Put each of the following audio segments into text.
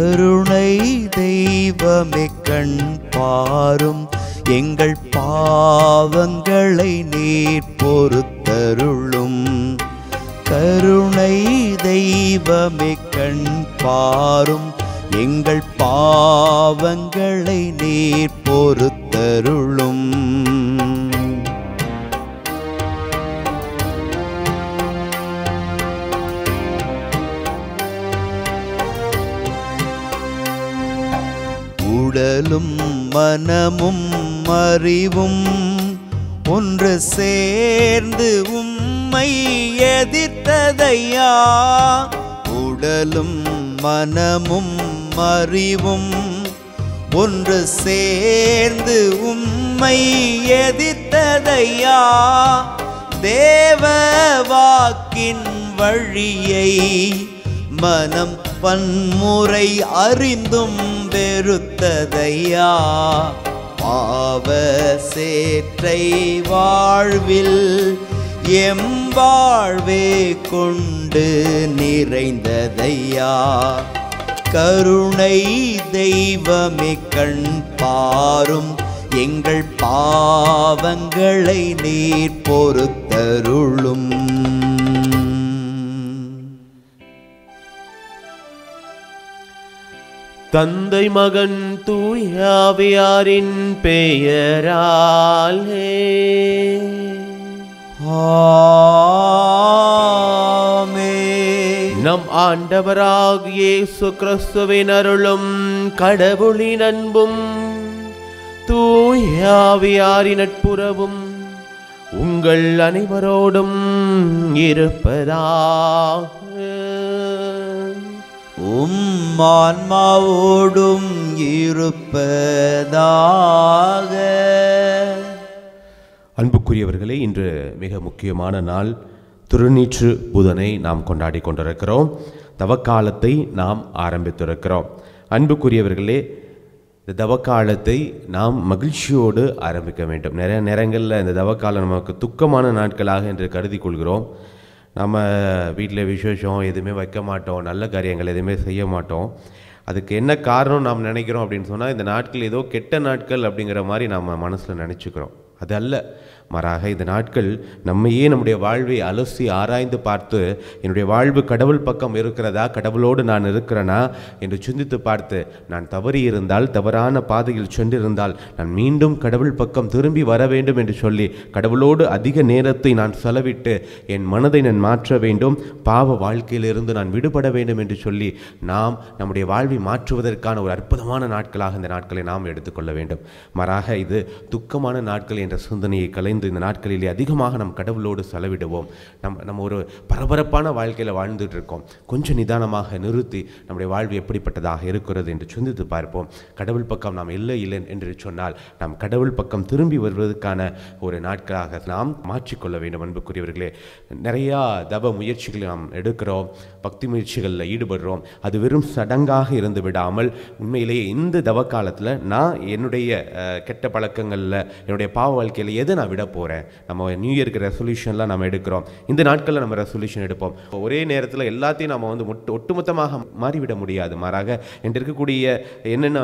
கருணை தெய்வமே கண் பாரும், எங்கள் பாவங்களை நீர் பொறுத்தருளும். கருணை தெய்வமே கண் பாரும், எங்கள் பாவங்களை நீர் பொறுத்தருளும். உடலும் மனமும் அறிவும் ஒன்று சேர்ந்து உம்மை எதிர்த்ததையா. உடலும் மனமும் அறிவும் ஒன்று சேர்ந்து உம்மை எதிர்த்ததையா. தேவ வாக்கின் வழியை மனம் பன்முறை அறிந்தும் வெறுத்ததையா. பாவ சேற்றை வாழ்வில் எம்பாழ்வே கொண்டு நிறைந்ததையா. கருணை தெய்வமே கண் பாரும், எங்கள் பாவங்களை நீர் பொறுத்தருளும். தந்தை மகன் தூய ஆவியாரின் பெயராலே ஆமென். நம் ஆண்டவராகிய இயேசு கிறிஸ்துவின் அருளும் கடவுளின் அன்பும் தூய ஆவியாரின் நட்புறவும் உங்கள் அனைவரோடும் இருப்பதாக. ஆன்மாவோடும் இருப்பதாக. அன்புக்குரியவர்களே, இன்று மிக முக்கியமான நாள். திருநீற்று புதனை நாம் கொண்டாடி கொண்டிருக்கிறோம். தவக்காலத்தை நாம் ஆரம்பித்திருக்கிறோம். அன்புக்குரியவர்களே, இந்த தவக்காலத்தை நாம் மகிழ்ச்சியோடு ஆரம்பிக்க வேண்டும். நிறைய நேரங்களில் இந்த தவக்காலம் நமக்கு துக்கமான நாட்களாக என்று கருதி கொள்கிறோம். நம்ம வீட்டில் விசேஷம் எதுவுமே வைக்க மாட்டோம், நல்ல காரியங்கள் எதுவுமே செய்ய மாட்டோம். அதுக்கு என்ன காரணம் நாம் நினைக்கிறோம் அப்படின்னு சொன்னால், இந்த நாட்கள் ஏதோ கெட்ட நாட்கள் அப்படிங்கிற மாதிரி நம்ம மனசில் நினச்சிக்கிறோம். அது அல்ல, மாறாக இந்த நாட்கள் நம்மையே நம்முடைய வாழ்வை அலசி ஆராய்ந்து பார்த்து, என்னுடைய வாழ்வு கடவுள் பக்கம் இருக்கிறதா, கடவுளோடு நான் இருக்கிறேனா என்று சிந்தித்து பார்த்து, நான் தவறி இருந்தால், தவறான பாதையில் சென்றிருந்தால் நான் மீண்டும் கடவுள் பக்கம் திரும்பி வர வேண்டும் என்று சொல்லி கடவுளோடு அதிக நேரத்தை நான் செலவிட்டு என் மனதை நான் மாற்ற வேண்டும், பாவ வாழ்க்கையிலிருந்து நான் விடுபட வேண்டும் என்று சொல்லி நாம் நம்முடைய வாழ்வை மாற்றுவதற்கான ஒரு அற்புதமான நாட்களாக இந்த நாட்களை நாம் எடுத்துக்கொள்ள வேண்டும். மாறாக இது துக்கமான நாட்கள் என்ற சிந்தனையை கலைந்து இந்த நாட்களிலே அதிகமாக நம் கடவுளோடு செலவிடுவோம். நம்ம ஒரு பரபரப்பான வாழ்க்கையில் வாழ்ந்துட்டு இருக்கோம். கொஞ்சம் நிதானமாக நிறுத்தி நம்முடைய வாழ்வு எப்படிப்பட்டதாக இருக்கிறது என்று சிந்தித்து பார்ப்போம். கடவுள் பக்கம் நாம் இல்லை என்று சொன்னால் நாம் கடவுள் பக்கம் திரும்பி வருவதற்கான ஒரு நாட்களாக நாம் மாற்றிக்கொள்ள வேண்டும். அன்புக்குரியவர்களே, நிறையா தவ முயற்சிகளை நாம் எடுக்கிறோம், பக்தி முயற்சிகளில் ஈடுபடுறோம். அது வெறும் சடங்காக இருந்து விடாமல் உண்மையிலேயே இந்த தவ காலத்தில் நான் என்னுடைய கெட்ட பழக்கங்களில், என்னுடைய பாவ வாழ்க்கையில் எதை நான் விட போகிறேன். நம்ம நியூ இயருக்கு ரெசல்யூஷன்லாம் நம்ம எடுக்கிறோம். இந்த நாட்களில் நம்ம ரெசல்யூஷன் எடுப்போம். ஒரே நேரத்தில் எல்லாத்தையும் நம்ம வந்து ஒட்டுமொத்தமாக மாறிவிட முடியாது. மாறாக என்று இருக்கக்கூடிய என்னென்ன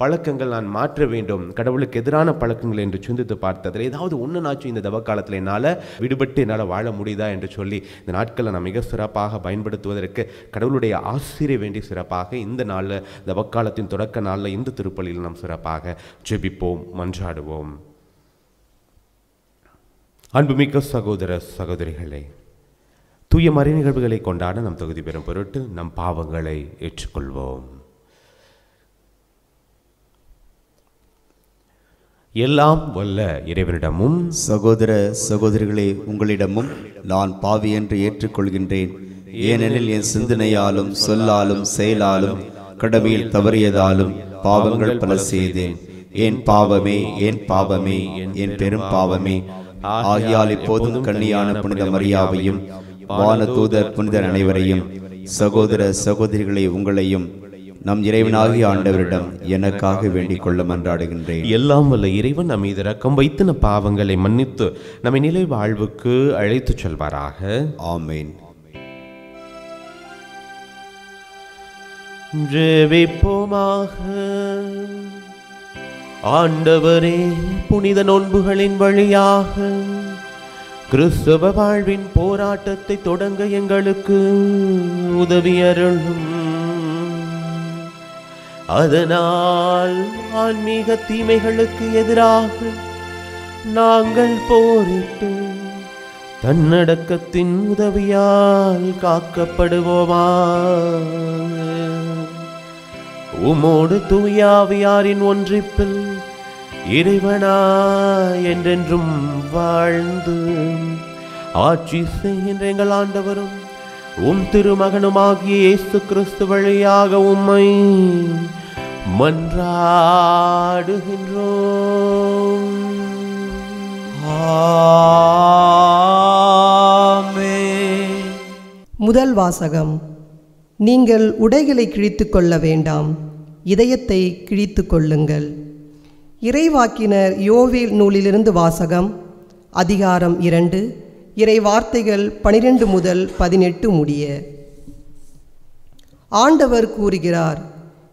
பழக்கங்கள் நான் மாற்ற வேண்டும், கடவுளுக்கு எதிரான பழக்கங்கள் என்று சிந்தித்து பார்த்ததில் ஏதாவது ஒன்று நாச்சும் இந்த தவ காலத்தில் என்னால் விடுபட்டு என்னால் வாழ முடியுதா என்று சொல்லி இந்த நாட்களை நான் மிக சிறப்பாக பயன்படுத்துவதற்கு கடவுளுடைய ஆசிரியர் வேண்டி சிறப்பாக இந்த நாளில் தவக்காலத்தின் தொடக்க நாளில் இந்த திருப்பலியில் நாம் சிறப்பாக ஜெபிப்போம், மன்றாடுவோம். அன்புமிக்க சகோதர சகோதரிகளே, தூய மறை நிகழ்வுகளை கொண்டாட நம் தகுதி பெறும் பொருட்டு நம் பாவங்களை ஏற்றுக்கொள்வோம். எல்லாம் வல்ல இறைவனிடமும் சகோதர சகோதரிகளே உங்களிடமும் நான் பாவி என்று ஏற்றுக்கொள்கின்றேன். ஏனெனில் என் சிந்தனையாலும் சொல்லாலும் செயலாலும் கடமையில் தவறியதாலும் பாவங்கள் பல செய்தேன். என் பாவமே, என் பாவமே, என் பெரும் பாவமே. ஆகியால் இப்போதும் கன்னியான புனித மரியாவையும் வானதூதர் புனிதர் அனைவரையும் சகோதர சகோதரிகளை உங்களையும் நம் இறைவனாகிய ஆண்டவரிடம் எனக்காக வேண்டிக் கொள்ள மன்றாடுகின்றேன். எல்லாம் வல்ல இறைவன் நம் மீது இரக்கம் வைத்து நம் பாவங்களை மன்னித்து நம்மை நிலை வாழ்வுக்கு அழைத்துச் செல்வாராக. ஆமேன். ஜெபிப்போமாக. ஆண்டவரே, புனித நோன்புகளின் வழியாக கிறிஸ்தவ வாழ்வின் போராட்டத்தை தொடங்க எங்களுக்கு உதவி அருளும். அதனால் ஆன்மீக தீமைகளுக்கு எதிராக நாங்கள் போரிட்டு தன்னடக்கத்தின் உதவியால் காக்கப்படுவோமா. உமோடு தூயாவியாரின் ஒன்றிப்பில் இறைவனா என்றென்றும் வாழ்ந்து ஆட்சி செய்கின்ற எங்கள் ஆண்டவரும் உம் திருமகனுமாகிய இயேசு கிறிஸ்து வழியாக உம்மை மன்றாடுகின்றோம். ஆமென். முதல் வாசகம். நீங்கள் உடைகளை கிழித்து கொள்ள வேண்டாம், இதயத்தை கிழித்து கொள்ளுங்கள். இறைவாக்கினர் யோவேல் நூலிலிருந்து வாசகம். அதிகாரம் 2, இறை வார்த்தைகள் 12 முதல் 18 முடிய. ஆண்டவர் கூறுகிறார்,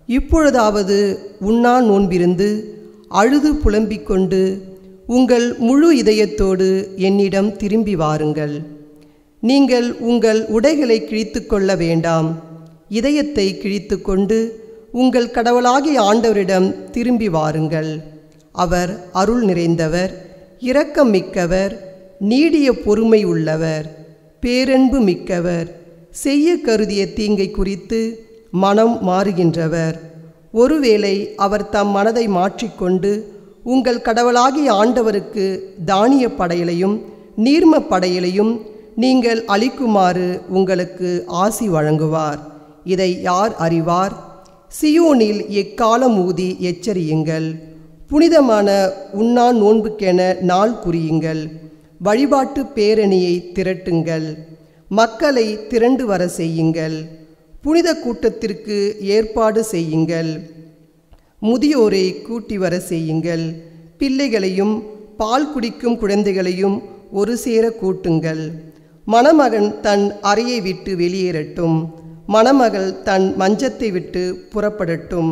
இப்பொழுதாவது உண்ணா நோன்பிருந்து அழுது புலம்பிக் கொண்டு உங்கள் முழு இதயத்தோடு என்னிடம் திரும்பி வாருங்கள். நீங்கள் உங்கள் உடைகளை கிழித்து கொள்ள வேண்டாம், இதயத்தை கிழித்து கொண்டு உங்கள் கடவுளாகிய ஆண்டவரிடம் திரும்பி வாருங்கள். அவர் அருள் நிறைந்தவர், இரக்கம் மிக்கவர், நீடிய பொறுமை உள்ளவர், பேரன்பு மிக்கவர், செய்ய கருதிய தீங்கை குறித்து மனம் மாறுகின்றவர். ஒருவேளை அவர் தம் மனதை மாற்றிக்கொண்டு உங்கள் கடவுளாகிய ஆண்டவருக்கு தானிய படையலையும் நீர்ம படையலையும் நீங்கள் அளிக்குமாறு உங்களுக்கு ஆசி வழங்குவார். இதை யார் அறிவார்? சியோனில் எக்காலம் ஊதி எச்சரியுங்கள். புனிதமான உண்ணா நோன்புக்கென நாள் குறியுங்கள். வழிபாட்டு பேரணியை திரட்டுங்கள். மக்களை திரண்டு வர செய்யுங்கள். புனித கூட்டத்திற்கு ஏற்பாடு செய்யுங்கள். முதியோரை கூட்டி வர செய்யுங்கள். பிள்ளைகளையும் பால் குடிக்கும் குழந்தைகளையும் ஒரு சேர கூட்டுங்கள். மணமகன் தன் அறையை விட்டு வெளியேறட்டும், மணமகள் தன் மஞ்சத்தை விட்டு புறப்படட்டும்.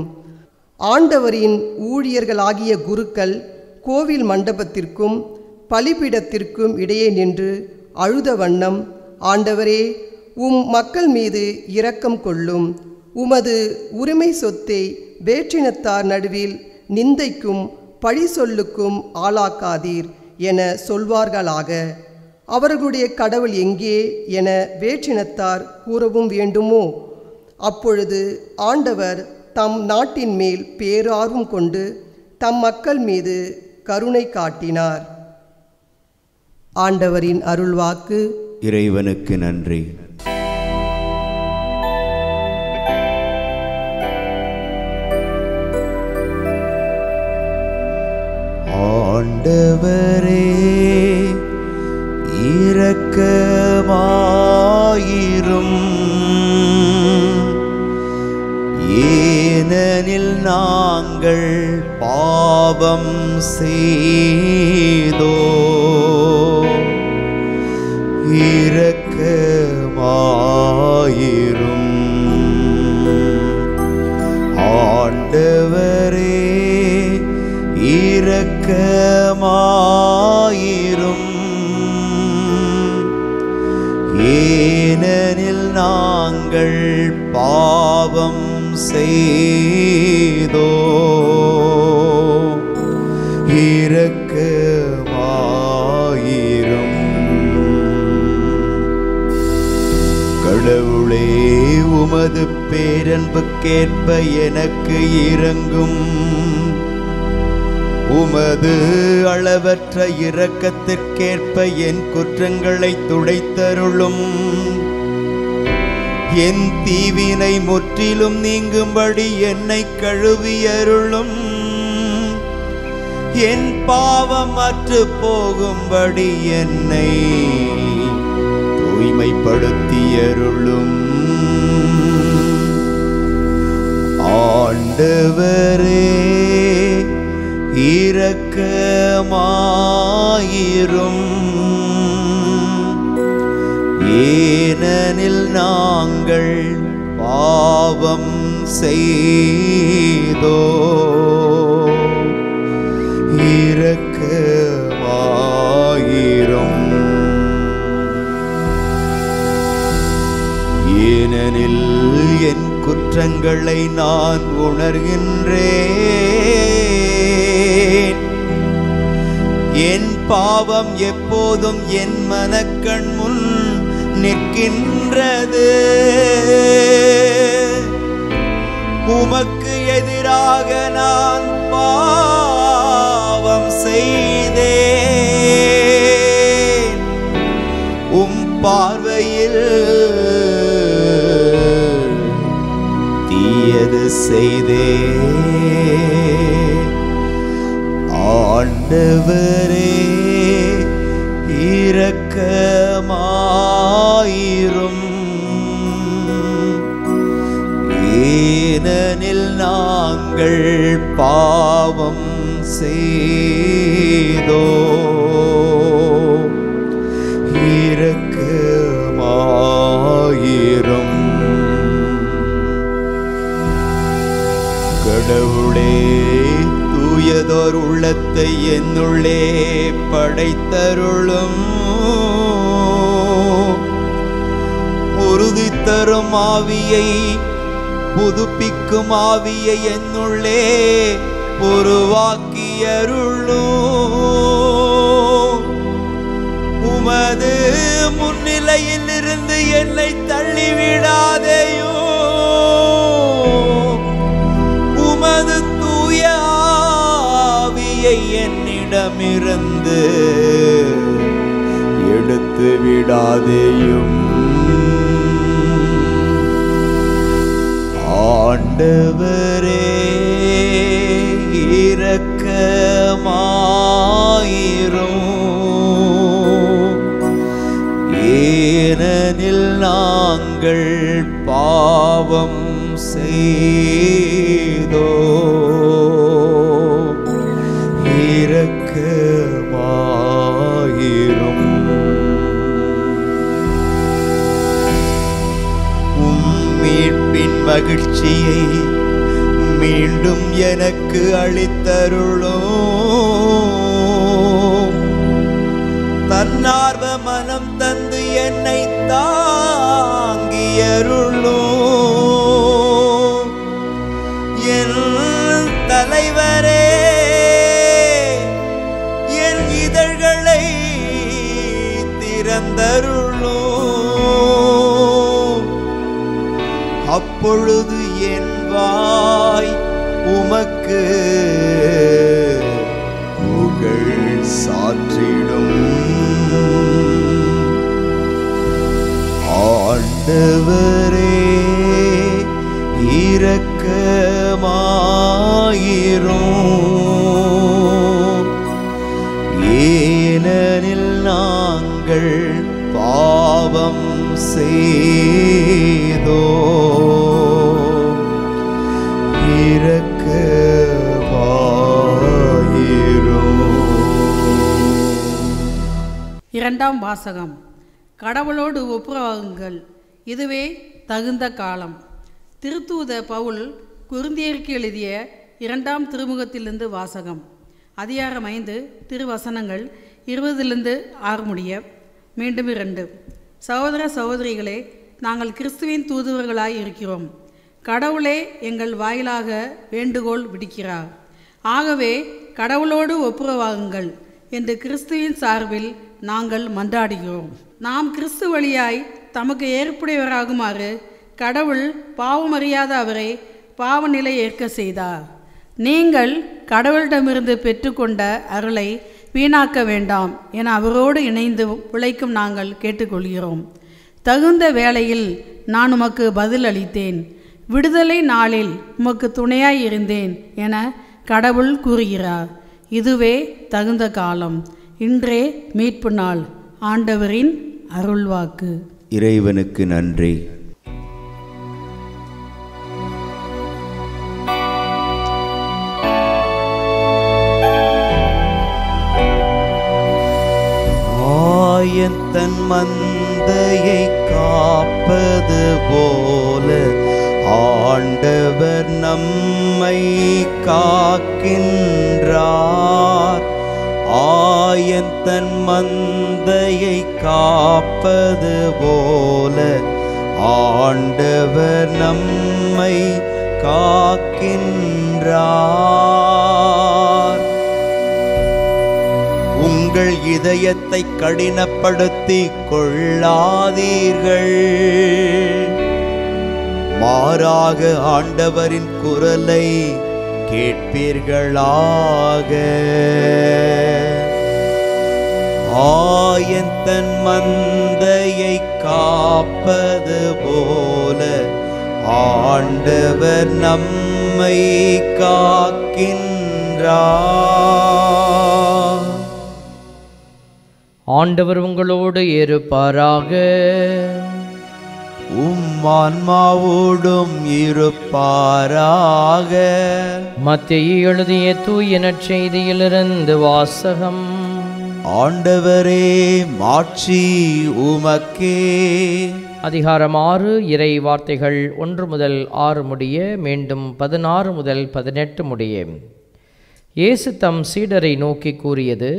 ஆண்டவரின் ஊழியர்களாகிய குருக்கள் கோவில் மண்டபத்திற்கும் பலிபீடத்திற்கும் இடையே நின்று அழுத வண்ணம், ஆண்டவரே, உம் மக்கள் மீது இரக்கம் கொள்ளும், உமது உரிமை சொத்தை வேற்றினத்தார் நடுவில் நிந்தைக்கும் பழி சொல்லுக்கும் ஆளாக்காதீர் என சொல்வார்களாக. அவர்களுடைய கடவுள் எங்கே என வேற்றினத்தார் கூறவும் வேண்டுமோ? அப்பொழுது ஆண்டவர் தம் நாட்டின் மேல் பேரார்வம் கொண்டு தம் மக்கள் மீது கருணை காட்டினார். ஆண்டவரின் அருள்வாக்கு. இறைவனுக்கு நன்றி. ஆண்டவரே, இரக்கமாயிரும், ஏனெனில் நாங்கள் பாவம் செய்தோ. இரக்கமாயிரும். ஆண்டவரே, இரக்கமாயிரும், ஏனெனில் நாங்கள் பாவம் செய்தோ. இரக்கமாயிரும். கடவுளே, உமது பேரன்புக்கேற்ப எனக்கு இரங்கும். உமது அளவற்ற இரக்கத்திற்கேற்ப என் குற்றங்களை துடைத்தருளும். என் தீவினை முற்றிலும் நீங்கும்படி என்னை கழுவியருளும். என் பாவம் அற்று போகும்படி என்னை தூய்மைப்படுத்தியருளும். ஆண்டவரே, இரக்கமாயிரும், ஏனெனில் நாங்கள் பாவம் செய்தோ இரக்கமாயிரும். ஏனெனில் என் குற்றங்களை நான் உணர்கின்றேன். என் பாவம் எப்போதும் என் மனக்கண் முன் நிற்கின்றது. உமக்கு எதிராக நான் பாவம் செய்தேன். உம் பார்வையில் தீயது செய்தேன். ஆண்டவரே இரக்கமாயிரும். ஏனெனில் நாங்கள் பாவம் செய்தோ இரக்கமாயிரும். கடவுளே, தூயதோர் உள்ளத்தை என்னுள்ளே படைத்தருளும். உறுதி தரும் ஆவியை, புதுப்பிக்கும் ஆவியை என்னுள்ளே உருவாக்கியருளும். உமது முன்னிலையில் இருந்து என்னை தள்ளிவிடாதேயோ. உமது தூய ஆவியை என்னிடமிருந்து எடுத்து விடாதேயும். ஆண்டவரே இரக்கமாயிரும். ஏனெனில் நாங்கள் பாவம் செய்தோ இரக்கமாயிரும். மீட்பின் மகிழ்ச்சியை மீண்டும் எனக்கு அளித்தருளும். தன்னார்வ மனம் தந்து என்னை தாங்கியருளும். என் தலைவரே, என் இதழ்களை திறந்தருளும். அப்பொழுது என் வாய் உமக்கு புகழ் சாற்றிடும். ஆண்டவரே இரக்கமாயிரும். ஏனெனில் நாங்கள் பாவம் செய்தோ இரண்டாம் வாசகம். கடவுளோடு ஒப்புரவாகுங்கள், இதுவே தகுந்த காலம். திருத்தூத பவுல் கொரிந்தியருக்கு எழுதிய 2ஆம் திருமுகத்திலிருந்து வாசகம். அதிகாரம் 5, திருவசனங்கள் 20-6 முடிய. மீண்டும் 2. சகோதர சகோதரிகளே, நாங்கள் கிறிஸ்துவின் தூதுவர்களாய் இருக்கிறோம். கடவுளே எங்கள் வாயிலாக வேண்டுகோள் விடுக்கிறார். ஆகவே கடவுளோடு ஒப்புரவாகுங்கள் என்று கிறிஸ்துவின் சார்பில் நாங்கள் மன்றாடுகிறோம். நாம் கிறிஸ்து வழியாய் தமக்கு ஏற்புடையவராகுமாறு கடவுள் பாவமறியாத அவரை பாவநிலை ஏற்க செய்தார். நீங்கள் கடவுளிடமிருந்து பெற்றுக்கொண்ட அருளை வீணாக்க வேண்டாம் என அவரோடு இணைந்து உழைக்கும் நாங்கள் கேட்டுக்கொள்கிறோம். தகுந்த வேளையில் நான் உமக்கு பதில் அளித்தேன், விடுதலை நாளில் உமக்கு துணையாய் இருந்தேன் என கடவுள் கூறுகிறார். இதுவே தகுந்த காலம். இன்றே மீட்பு நாள். ஆண்டவரின் அருள்வாக்கு. இறைவனுக்கு நன்றி. ஆயன் தன் மந்தையை காப்பது போல ஆண்டவர் நம்மை காக்கின்றார். ஆயன் தன் மந்தையை காப்பது போல ஆண்டவர் நம்மை காக்கின்றார். உங்கள் இதயத்தை கடினப்படுத்திக் கொள்ளாதீர்கள். மாறாக ஆண்டவரின் குரலை கேட்பீர்களாக. ஆயன் தன் மந்தையை காப்பது போல ஆண்டவர் நம்மை காக்கின்றார். ஆண்டவர் உங்களோடு இருப்பாராக. ஆன்மாவோடும் இருப்பாராக. மத்தேயு எழுதிய தூய நற்செய்தியிலிருந்து வாசகம். ஆண்டவரே, மாட்சி உமக்கே. அதிகாரம் 6, இறை வார்த்தைகள் 1 முதல் 6 முடிய, மீண்டும் 16 முதல் 18 முடிய. இயேசு தம் சீடரை நோக்கி கூறியது: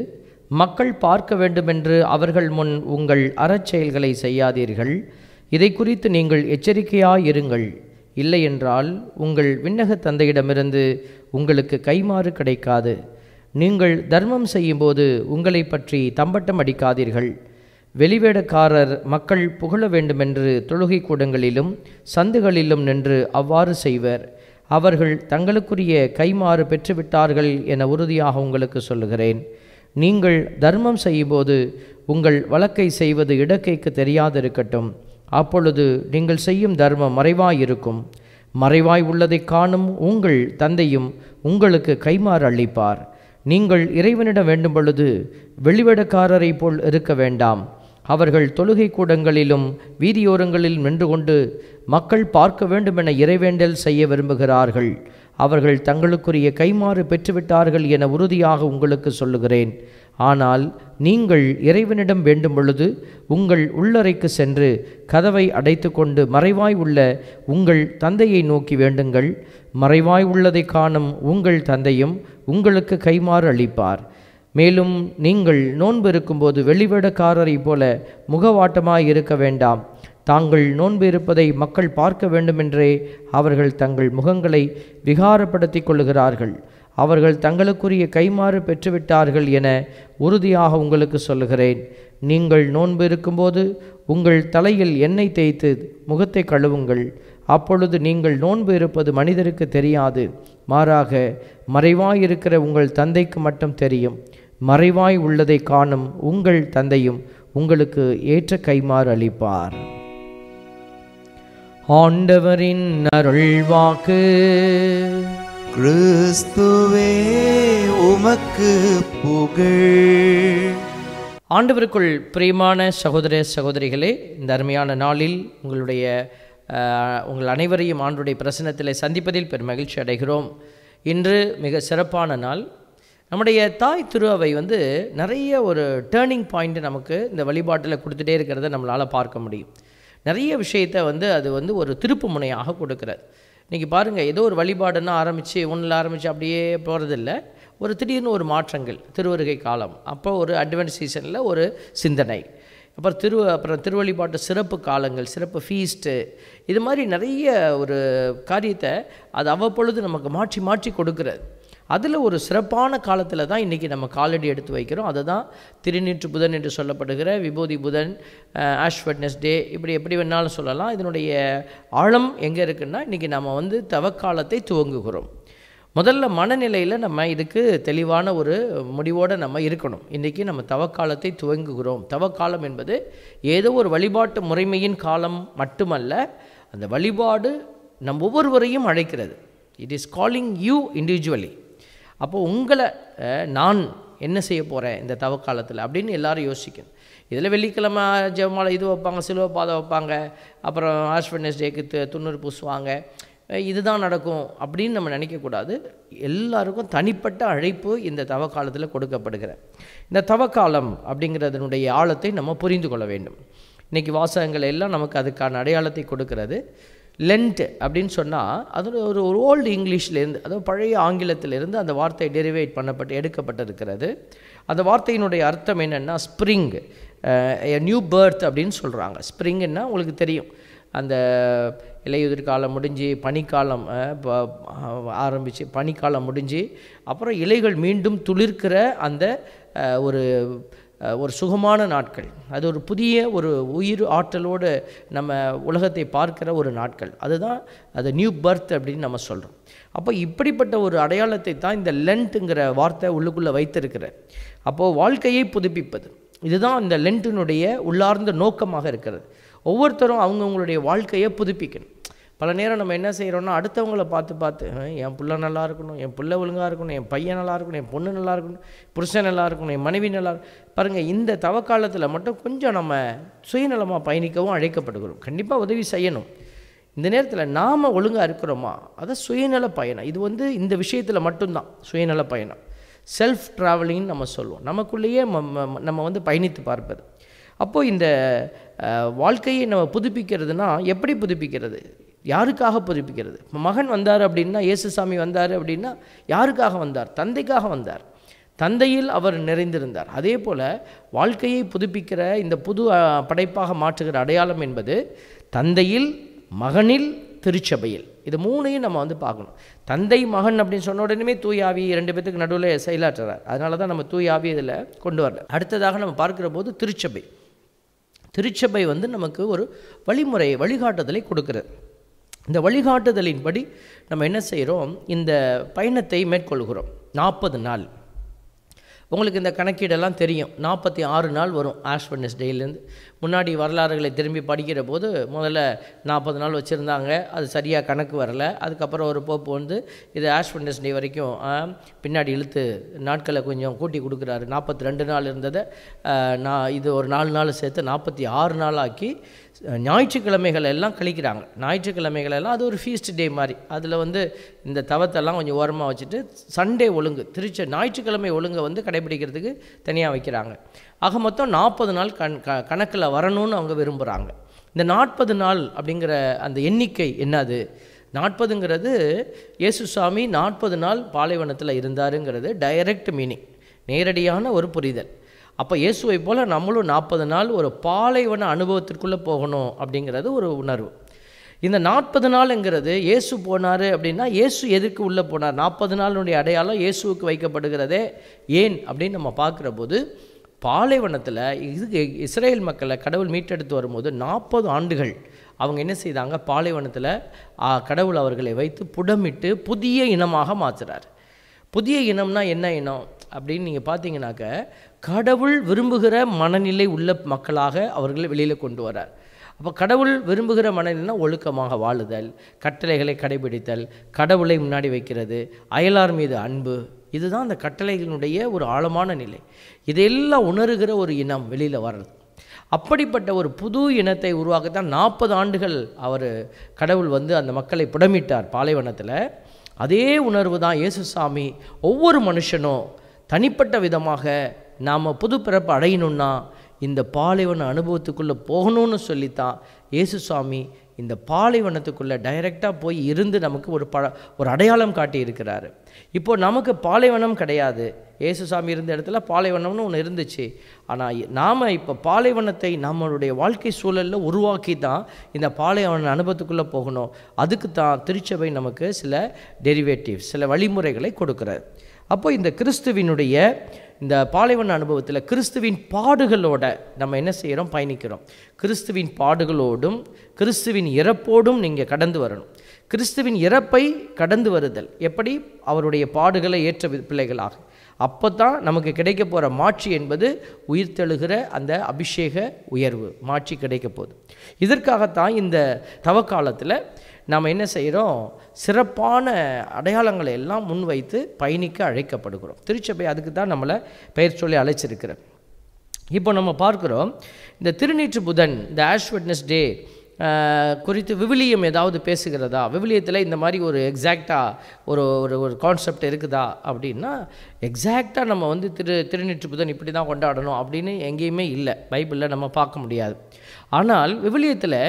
மக்கள் பார்க்க வேண்டுமென்று அவர்கள் முன் உங்கள் அறச்செயல்களை செய்யாதீர்கள். இதை குறித்து நீங்கள் எச்சரிக்கையாயிருங்கள். இல்லையென்றால் உங்கள் விண்ணக தந்தையிடமிருந்து உங்களுக்கு கைமாறு கிடைக்காது. நீங்கள் தர்மம் செய்யும்போது உங்களை பற்றி தம்பட்டம் அடிக்காதீர்கள். வெளிவேடக்காரர் மக்கள் புகழ வேண்டுமென்று தொழுகை கூடங்களிலும் சந்துகளிலும் நின்று அவ்வாறு செய்வர். அவர்கள் தங்களுக்குரிய கைமாறு பெற்றுவிட்டார்கள் என உறுதியாக உங்களுக்கு சொல்லுகிறேன். நீங்கள் தர்மம் செய்யும்போது உங்கள் வழக்கை செய்வது இடக்கைக்கு தெரியாதிருக்கட்டும். அப்பொழுது நீங்கள் செய்யும் தர்மம் மறைவாயிருக்கும். மறைவாய் உள்ளதை காணும் உங்கள் தந்தையும் உங்களுக்கு கைமாறு அளிப்பார். நீங்கள் இறைவனிடம் வேண்டும் பொழுது வெளிவேடக்காரரை போல் இருக்க வேண்டாம். அவர்கள் தொழுகை கூடங்களிலும் வீதியோரங்களில் நின்று கொண்டு மக்கள் பார்க்க வேண்டுமென இறைவேண்டல் செய்ய விரும்புகிறார்கள். அவர்கள் தங்களுக்குரிய கைமாறு பெற்றுவிட்டார்கள் என உறுதியாக உங்களுக்கு சொல்லுகிறேன். ஆனால் நீங்கள் இறைவனிடம் வேண்டும் பொழுது உங்கள் உள்ளறைக்கு சென்று கதவை அடைத்து கொண்டு மறைவாய் உள்ள உங்கள் தந்தையை நோக்கி வேண்டுங்கள். மறைவாய் உள்ளதை காணும் உங்கள் தந்தையும் உங்களுக்கு கைமாறு அளிப்பார். மேலும் நீங்கள் நோன்பு இருக்கும்போது வெளிவேடக்காரரை போல முகவாட்டமாய் இருக்க வேண்டாம். தாங்கள் நோன்பு இருப்பதை மக்கள் பார்க்க வேண்டுமென்றே அவர்கள் தங்கள் முகங்களை விகாரப்படுத்தி கொள்ளுகிறார்கள். அவர்கள் தங்களுக்குரிய கைமாறு பெற்றுவிட்டார்கள் என உறுதியாக உங்களுக்கு சொல்லுகிறேன். நீங்கள் நோன்பு இருக்கும்போது உங்கள் தலையில் எண்ணெய் தேய்த்து முகத்தை கழுவுங்கள். அப்பொழுது நீங்கள் நோன்பு இருப்பது மனிதருக்கு தெரியாது. மாறாக மறைவாயிருக்கிற உங்கள் தந்தைக்கு மட்டும் தெரியும். மறைவாய் உள்ளதை காணும் உங்கள் தந்தையும் உங்களுக்கு ஏற்ற கைமாறு அளிப்பார். ஆண்டவரின் அருள்வாக்கு. கிறிஸ்துவே, உமக்கு புகழ். ஆண்டவருக்குள் பிரியமான சகோதர சகோதரிகளே, இந்த அருமையான நாளில் உங்கள் அனைவரையும் ஆண்டுடைய பிரசன்னத்தில் சந்திப்பதில் பெரும் மகிழ்ச்சி அடைகிறோம். இன்று மிக சிறப்பான நாள். நம்முடைய தாய் திரு அவை நிறைய ஒரு டேர்னிங் பாயிண்ட் நமக்கு இந்த வழிபாட்டில் கொடுத்துட்டே இருக்கிறத நம்மளால் பார்க்க முடியும். நிறைய விஷயத்தை அது ஒரு திருப்பு முனையாக கொடுக்குறது. இன்றைக்கி பாருங்கள், ஏதோ ஒரு வழிபாடுன்னா ஒன்றில் ஆரம்பித்து அப்படியே போகிறதில்ல. ஒரு திடீர்னு ஒரு மாற்றங்கள், திருவருகை காலம், அப்போ ஒரு அட்வென்ட் சீசனில் ஒரு சிந்தனை, அப்புறம் திருவழிபாட்டு சிறப்பு காலங்கள், சிறப்பு ஃபீஸ்ட்டு, இது மாதிரி நிறைய ஒரு காரியத்தை அது அவ்வப்பொழுது நமக்கு மாற்றி மாற்றி கொடுக்குறது. அதில் ஒரு சிறப்பான காலத்தில் தான் இன்றைக்கி நம்ம காலடி எடுத்து வைக்கிறோம். அதை தான் திருநீற்று புதன் என்று சொல்லப்படுகிற விபூதி புதன், ஆஷ் வெட்னஸ்டே, இப்படி எப்படி வேணாலும் சொல்லலாம். இதனுடைய ஆழம் எங்கே இருக்குன்னா, இன்றைக்கி நம்ம தவக்காலத்தை துவங்குகிறோம். முதல்ல மனநிலையில் நம்ம இதுக்கு தெளிவான ஒரு முடிவோடு நம்ம இருக்கணும். இன்றைக்கி நம்ம தவக்காலத்தை துவங்குகிறோம். தவக்காலம் என்பது ஏதோ ஒரு வழிபாட்டு முறைமையின் காலம் மட்டுமல்ல, அந்த வழிபாடு நம் ஒவ்வொருவரையும் அழைக்கிறது. It is calling you individually. அப்போது உங்களை நான் என்ன செய்ய போகிறேன் இந்த தவக்காலத்தில் அப்படின்னு எல்லாரும் யோசிக்கணும். இதில் வெள்ளிக்கிழமை ஜெபமாலை இது வைப்பாங்க, சிலுவை பாதம் வைப்பாங்க, அப்புறம் ஆஷ் வெட்னஸ்டேக்கு துண்ணூறு பூசுவாங்க, இதுதான் நடக்கும் அப்படின்னு நம்ம நினைக்கக்கூடாது. எல்லாருக்கும் தனிப்பட்ட அழைப்பு இந்த தவக்காலத்தில் கொடுக்கப்படுகிற இந்த தவக்காலம் அப்படிங்கிறதனுடைய ஆழத்தை நம்ம புரிந்து கொள்ள வேண்டும். இன்றைக்கி வாசகங்கள் எல்லாம் நமக்கு அதுக்கான அடையாளத்தை கொடுக்கிறது. லென்ட் அப்படின்னு சொன்னால் அது ஒரு ஓல்டு இங்கிலீஷ்லேருந்து, அதாவது பழைய ஆங்கிலத்திலிருந்து அந்த வார்த்தை டெரிவேட் பண்ணப்பட்டு எடுக்கப்பட்டிருக்கிறது. அந்த வார்த்தையினுடைய அர்த்தம் என்னென்னா ஸ்ப்ரிங், நியூ பர்த் அப்படின்னு சொல்கிறாங்க. ஸ்ப்ரிங்குன்னா உங்களுக்கு தெரியும், அந்த இலையுதிர் காலம் முடிஞ்சு பனிக்காலம் ஆரம்பித்து, பனிக்காலம் முடிஞ்சு அப்புறம் இலைகள் மீண்டும் துளிர்க்கிற அந்த ஒரு சுகமான நாட்கள், அது ஒரு புதிய ஒரு உயிர் ஆற்றலோடு நம்ம உலகத்தை பார்க்கிற ஒரு நாட்கள், அதுதான் அது நியூ பர்த் அப்படின்னு நம்ம சொல்கிறோம். அப்போ இப்படிப்பட்ட ஒரு அடையாளத்தை தான் இந்த லென்ட்டுங்கிற வார்த்தை உள்ளுக்குள்ளே வைத்திருக்கிற. அப்போது வாழ்க்கையை புதுப்பிப்பது, இதுதான் இந்த லென்ட்டினுடைய உள்ளார்ந்த நோக்கமாக இருக்கிறது. ஒவ்வொருத்தரும் அவங்கவுங்களுடைய வாழ்க்கையை புதுப்பிக்கணும். பல நேரம் நம்ம என்ன செய்கிறோன்னா, அடுத்தவங்கள பார்த்து என் பிள்ளை நல்லா இருக்கணும், என் பிள்ளை ஒழுங்காக இருக்கணும், என் பையன் நல்லா இருக்கணும், என் பொண்ணு நல்லா இருக்கணும், புருஷன் நல்லா இருக்கணும், என் மனைவி நல்லா பாருங்கள். இந்த தவக்காலத்தில் மட்டும் கொஞ்சம் நம்ம சுயநலமாக பயணிக்கவும் அழைக்கப்படுகிறோம். கண்டிப்பாக உதவி செய்யணும். இந்த நேரத்தில் நாம் ஒழுங்காக இருக்கிறோமா, அதை சுயநல பயணம். இது இந்த விஷயத்தில் மட்டும்தான் சுயநல பயணம், செல்ஃப் ட்ராவலிங்னு நம்ம சொல்லுவோம். நமக்குள்ளேயே நம்ம பயணித்து பார்ப்பது. அப்போது இந்த வாழ்க்கையை நம்ம புதுப்பிக்கிறதுனா எப்படி புதுப்பிக்கிறது, யாருக்காக புதுப்பிக்கிறது? இப்போ மகன் வந்தார் அப்படின்னா, இயேசுசாமி வந்தார் அப்படின்னா யாருக்காக வந்தார்? தந்தைக்காக வந்தார். தந்தையில் அவர் நிறைந்திருந்தார். அதே போல் வாழ்க்கையை புதுப்பிக்கிற இந்த புது படைப்பாக மாற்றுகிற அடையாளம் என்பது தந்தையில், மகனில், திருச்சபையில். இது மூணையும் நம்ம பார்க்கணும். தந்தை மகன் அப்படின்னு சொன்ன உடனே தூய் ஆவி 2 பேத்துக்கு நடுவில் செயலாற்றுறார். அதனால தான் நம்ம தூய் ஆவி இதில் கொண்டு வரல. அடுத்ததாக நம்ம பார்க்கிற போது திருச்சபை. திருச்சபை நமக்கு ஒரு வழிமுறை, வழிகாட்டுதலை கொடுக்கிறது. இந்த வழிகாட்டுதலின்படி நம்ம என்ன செய்கிறோம், இந்த பயணத்தை மேற்கொள்கிறோம். 40 நாள். உங்களுக்கு இந்த கணக்கீடெல்லாம் தெரியும். 46 நாள் வரும் ஆஷ் வெட்னஸ்டேலேருந்து. முன்னாடி வரலாறுகளை திரும்பி படிக்கிற போது முதல்ல 40 நாள் வச்சுருந்தாங்க, அது சரியாக கணக்கு வரலை. அதுக்கப்புறம் ஒரு போப்பு இது ஆஷ் வெட்னஸ்டே வரைக்கும் பின்னாடி இழுத்து நாட்களை கொஞ்சம் கூட்டி கொடுக்குறாரு. 42 நாள் இருந்ததை இது ஒரு 4 நாள் சேர்த்து 46 நாள் ஆக்கி ஞாயிற்றுக்கிழமைகள் எல்லாம் கழிக்கிறாங்க. ஞாயிற்றுக்கிழமைகள் எல்லாம் அது ஒரு ஃபீஸ்ட் டே மாதிரி. அதில் இந்த தவத்தெல்லாம் கொஞ்சம் ஓரமாக வச்சுட்டு சண்டே ஒழுங்கு, ஞாயிற்றுக்கிழமை ஒழுங்கை கடைபிடிக்கிறதுக்கு தனியாக வைக்கிறாங்க. ஆக மொத்தம் 40 நாள் கணக்கில் வரணும்னு அவங்க விரும்புகிறாங்க. இந்த 40 நாள் அப்படிங்கிற அந்த எண்ணிக்கை என்னது? 40ங்கிறது இயேசுசாமி 40 நாள் பாலைவனத்தில் இருந்தாருங்கிறது டைரக்ட் மீனிங், நேரடியான ஒரு புரிதல். அப்போ இயேசுவை போல் நம்மளும் 40 நாள் ஒரு பாலைவன அனுபவத்திற்குள்ளே போகணும் அப்படிங்கிறது ஒரு உணர்வு. இந்த 40 நாளுங்கிறது இயேசு போனார் அப்படின்னா இயேசு எதுக்கு உள்ளே போனார்? 40 நாளுடைய அடையாளம் இயேசுவுக்கு வைக்கப்படுகிறதே ஏன் அப்படின்னு நம்ம பார்க்குற போது, பாலைவனத்தில் இஸ்ரேல் மக்களை கடவுள் மீட்டெடுத்து வரும்போது 40 ஆண்டுகள் அவங்க என்ன செய்தாங்க, பாலைவனத்தில் கடவுள் அவர்களை வைத்து புடமிட்டு புதிய இனமாக மாற்றுறார். புதிய இனம்னா என்ன இனம் அப்படின்னு நீங்கள் பார்த்தீங்கன்னாக்க, கடவுள் விரும்புகிற மனநிலை உள்ள மக்களாக அவர்களை வெளியில் கொண்டு வரார். அப்போ கடவுள் விரும்புகிற மனநிலைனா ஒழுக்கமாக வாழுதல், கட்டளைகளை கடைபிடித்தல், கடவுளை முன்னாடி வைக்கிறது, அயலார் மீது அன்பு, இதுதான் அந்த கட்டளைகளினுடைய ஒரு ஆழமான நிலை. இதையெல்லாம் உணர்கிற ஒரு இனம் வெளியில் வர்றது. அப்படிப்பட்ட ஒரு புது இனத்தை உருவாக்கத்தான் 40 ஆண்டுகள் கடவுள் அந்த மக்களை புடமிட்டார் பாலைவனத்தில். அதே உணர்வு தான் இயேசுசாமி ஒவ்வொரு மனுஷனும் தனிப்பட்ட விதமாக நாம் புது பிறப்பு அடையணுன்னா இந்த பாலைவன அனுபவத்துக்குள்ளே போகணும்னு சொல்லித்தான் இயேசுசாமி இந்த பாலைவனத்துக்குள்ளே டைரெக்டாக போய் இருந்து நமக்கு ஒரு அடையாளம் காட்டி இருக்கிறாரு. இப்போது நமக்கு பாலைவனம் கிடையாது. இயேசுசாமி இருந்த இடத்துல பாலைவனம்னு ஒன்று இருந்துச்சு. ஆனால் நாம் இப்போ பாலைவனத்தை நம்மளுடைய வாழ்க்கை சூழலில் உருவாக்கி தான் இந்த பாலைவன அனுபவத்துக்குள்ளே போகணும். அதுக்கு தான் திருச்சபை நமக்கு சில டெரிவேட்டிவ்ஸ், சில வழிமுறைகளை கொடுக்குறார். அப்போ இந்த கிறிஸ்துவினுடைய இந்த பாலைவன அனுபவத்தில் கிறிஸ்துவின் பாடுகளோட நம்ம என்ன செய்கிறோம், பயணிக்கிறோம். கிறிஸ்துவின் பாடுகளோடும் கிறிஸ்துவின் இறப்போடும் நீங்கள் கடந்து வரணும். கிறிஸ்துவின் இறப்பை கடந்து வருதல் எப்படி? அவருடைய பாடுகளை ஏற்ற பிள்ளைகளாக. அப்போ தான் நமக்கு கிடைக்க போகிற மாட்சி என்பது உயிர்த்தெழுகிற அந்த அபிஷேக உயர்வு மாட்சி கிடைக்க போகுது. இதற்காகத்தான் இந்த தவக்காலத்தில் நாம் என்ன செய்கிறோம், சிறப்பான அடையாளங்களை எல்லாம் முன்வைத்து பயணிக்க அழைக்கப்படுகிறோம். திருச்சபை அதுக்கு தான் நம்மளை பெயர் சொல்லி அழைச்சிருக்கிறோம். இப்போ நம்ம பார்க்குறோம், இந்த திருநீற்று புதன், இந்த ஆஷ் வெட்னஸ்டே குறித்து விவிலியம் ஏதாவது பேசுகிறதா? விவிலியத்தில் இந்த மாதிரி ஒரு எக்ஸாக்டாக ஒரு கான்செப்ட் இருக்குதா அப்படின்னா எக்ஸாக்டாக நம்ம வந்து திருநீற்று புதன் இப்படி தான் கொண்டாடணும் அப்படின்னு எங்கேயுமே இல்லை, பைபிளில் நம்ம பார்க்க முடியாது. ஆனால் விவிலியத்தில்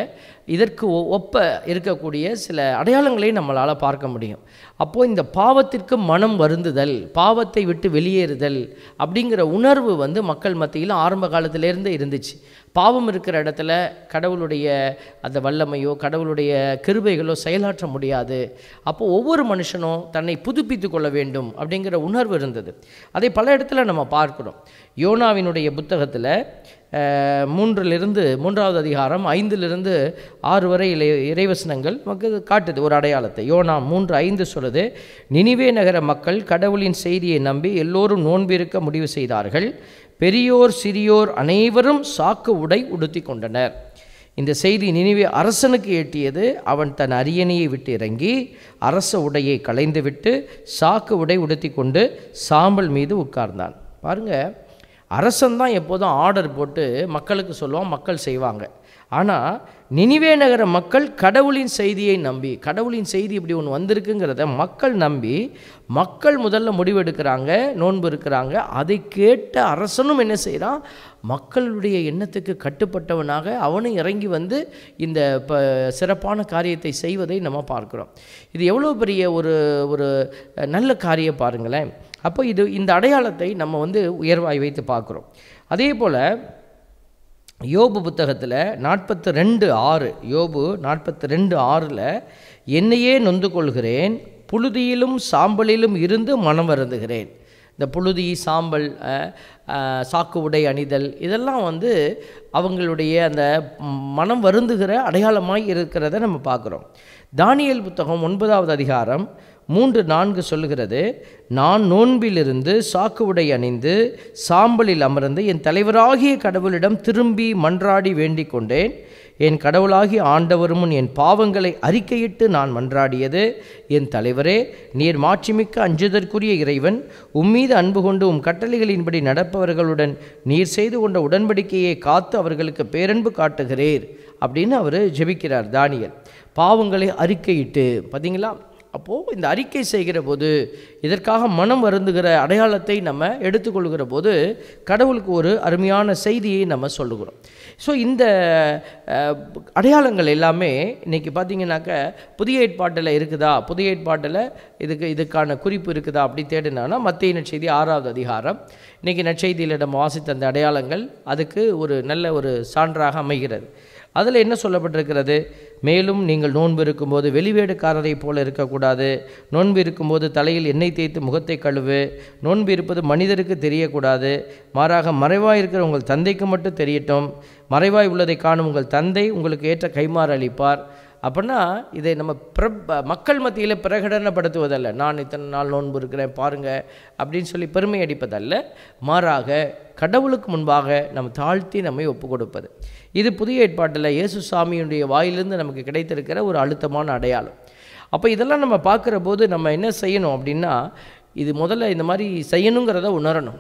இதற்கு ஒப்ப இருக்கக்கூடிய சில அடையாளங்களை நம்மளால் பார்க்க முடியும். அப்போது இந்த பாவத்திற்கு மனம் வருந்துதல், பாவத்தை விட்டு வெளியேறுதல் அப்படிங்கிற உணர்வு வந்து மக்கள் மத்தியில் ஆரம்ப காலத்திலேருந்து இருந்துச்சு. பாவம் இருக்கிற இடத்துல கடவுளுடைய அந்த வல்லமையோ கடவுளுடைய கிருபைகளோ செயலாற்ற முடியாது. அப்போது ஒவ்வொரு மனுஷனும் தன்னை புதுப்பித்து கொள்ள வேண்டும் அப்படிங்கிற உணர்வு இருந்தது. அதை பல இடத்துல நம்ம பார்க்கிறோம். யோனாவினுடைய புத்தகத்தில் 3வது அதிகாரம் 5 6 வரை இறைவசனங்கள் நமக்கு காட்டுது ஒரு அடையாளத்தை. யோனா 3:5 சொல்லுது, நினிவே நகர மக்கள் கடவுளின் செய்தியை நம்பி எல்லோரும் நோன்பிருக்க முடிவு செய்தார்கள். பெரியோர் சிறியோர் அனைவரும் சாக்கு உடை உடுத்தி கொண்டனர். இந்த செய்தி நினிவே அரசனுக்கு எட்டியது. அவன் தன் அரியணையை விட்டு இறங்கி அரச உடையை களைந்துவிட்டு சாக்கு உடை உடுத்தி கொண்டு சாம்பல் மீது உட்கார்ந்தான். பாருங்கள், அரசன் தான் எப்போதும் ஆர்டர் போட்டு மக்களுக்கு சொல்லுவான், மக்கள் செய்வாங்க. ஆனால் நினிவே நகர மக்கள் கடவுளின் செய்தியை நம்பி, கடவுளின் செய்தி இப்படி ஒன்று வந்திருக்குங்கிறத மக்கள் நம்பி மக்கள் முதல்ல முடிவெடுக்கிறாங்க, நோன்பு இருக்கிறாங்க. அதை கேட்ட அரசனும் என்ன செய்கிறான், மக்களுடைய எண்ணத்துக்கு கட்டுப்பட்டவனாக அவனும் இறங்கி வந்து இந்த சிறப்பான காரியத்தை செய்வதை நம்ம பார்க்குறோம். இது எவ்வளோ பெரிய ஒரு நல்ல காரியம் பாருங்களேன். அப்போ இந்த அடையாளத்தை நம்ம வந்து உயர்வாய் வைத்து பார்க்குறோம். அதே போல் யோபு புத்தகத்தில் 42:6, யோபு 42:6 என்னையே நொந்து கொள்கிறேன், புழுதியிலும் சாம்பலிலும் இருந்து மனம் வருந்துகிறேன். இந்த புழுதி, சாம்பல், சாக்கு உடை அணிதல் இதெல்லாம் வந்து அவங்களுடைய அந்த மனம் வருந்துகிற அடையாளமாய் இருக்கிறத நம்ம பார்க்குறோம். தானியேல் புத்தகம் 9வது அதிகாரம் 3-4 சொல்லுகிறது, நான் நோன்பிலிருந்து சாக்கு உடை அணிந்து சாம்பலில் அமர்ந்து என் தலைவராகிய கடவுளிடம் திரும்பி மன்றாடி வேண்டிக் கொண்டேன். என் கடவுளாகிய ஆண்டவரும் என் பாவங்களை அறிக்கையிட்டு நான் மன்றாடியது, என் தலைவரே, நீர் மாட்சிமிக்க அஞ்சுதற்குரிய இறைவன், உம்மீது அன்பு கொண்டு உம் கட்டளைகளின்படி நடப்பவர்களுடன் நீர் செய்து கொண்ட உடன்படிக்கையை காத்து அவர்களுக்கு பேரன்பு காட்டுகிறீர் அப்படின்னு அவர் ஜெபிக்கிறார் தானியேல். பாவங்களை அறிக்கையிட்டு, பார்த்தீங்களா? அப்போது இந்த அறிக்கை செய்கிற போது, இதற்காக மனம் வருந்துகிற அடையாளத்தை நம்ம எடுத்துக்கொள்கிற போது கடவுளுக்கு ஒரு அருமையான செய்தியை நம்ம சொல்லுகிறோம். ஸோ இந்த அடையாளங்கள் எல்லாமே இன்றைக்கி பார்த்திங்கனாக்க புதிய ஏற்பாட்டில் இருக்குதா, புதிய ஏற்பாட்டில் இதுக்கான குறிப்பு இருக்குதா அப்படி தேடினான்னா மத்தேயு நற்செய்தி 6வது அதிகாரம், இன்றைக்கி நற்செய்தியில் நம்ம வாசித்த அந்த அடையாளங்கள் அதுக்கு ஒரு நல்ல ஒரு சான்றாக அமைகிறது. அதில் என்ன சொல்லப்பட்டிருக்கிறது, மேலும் நீங்கள் நோன்பு இருக்கும்போது வெளிவேடுக்காரரை போல இருக்கக்கூடாது, நோன்பு இருக்கும்போது தலையில் எண்ணெய் தேய்த்து முகத்தை கழுவு, நோன்பு இருப்பது மனிதருக்கு தெரியக்கூடாது, மாறாக மறைவாய் இருக்கிற உங்கள் தந்தைக்கு மட்டும் தெரியட்டும், மறைவாய் உள்ளதை காணும் உங்கள் தந்தை உங்களுக்கு ஏற்ற கைமாறு அளிப்பார். அப்படின்னா இதை நம்ம மக்கள் மத்தியில் பிரகடனப்படுத்துவதல்ல, நான் இத்தனை நாள் நோன்பு இருக்கிறேன் பாருங்கள் அப்படின்னு சொல்லி பெருமை அடிப்பதல்ல, மாறாக கடவுளுக்கு முன்பாக நம்ம தாழ்த்தி நம்மை ஒப்பு கொடுப்பது. இது புதிய ஏற்பாட்டில் இயேசு சாமியுடைய வாயிலிருந்து நமக்கு கிடைத்திருக்கிற ஒரு அழுத்தமான அடையாளம். அப்போ இதெல்லாம் நம்ம பார்க்குற போது நம்ம என்ன செய்யணும் அப்படின்னா, இது முதல்ல இந்த மாதிரி செய்யணுங்கிறத உணரணும்.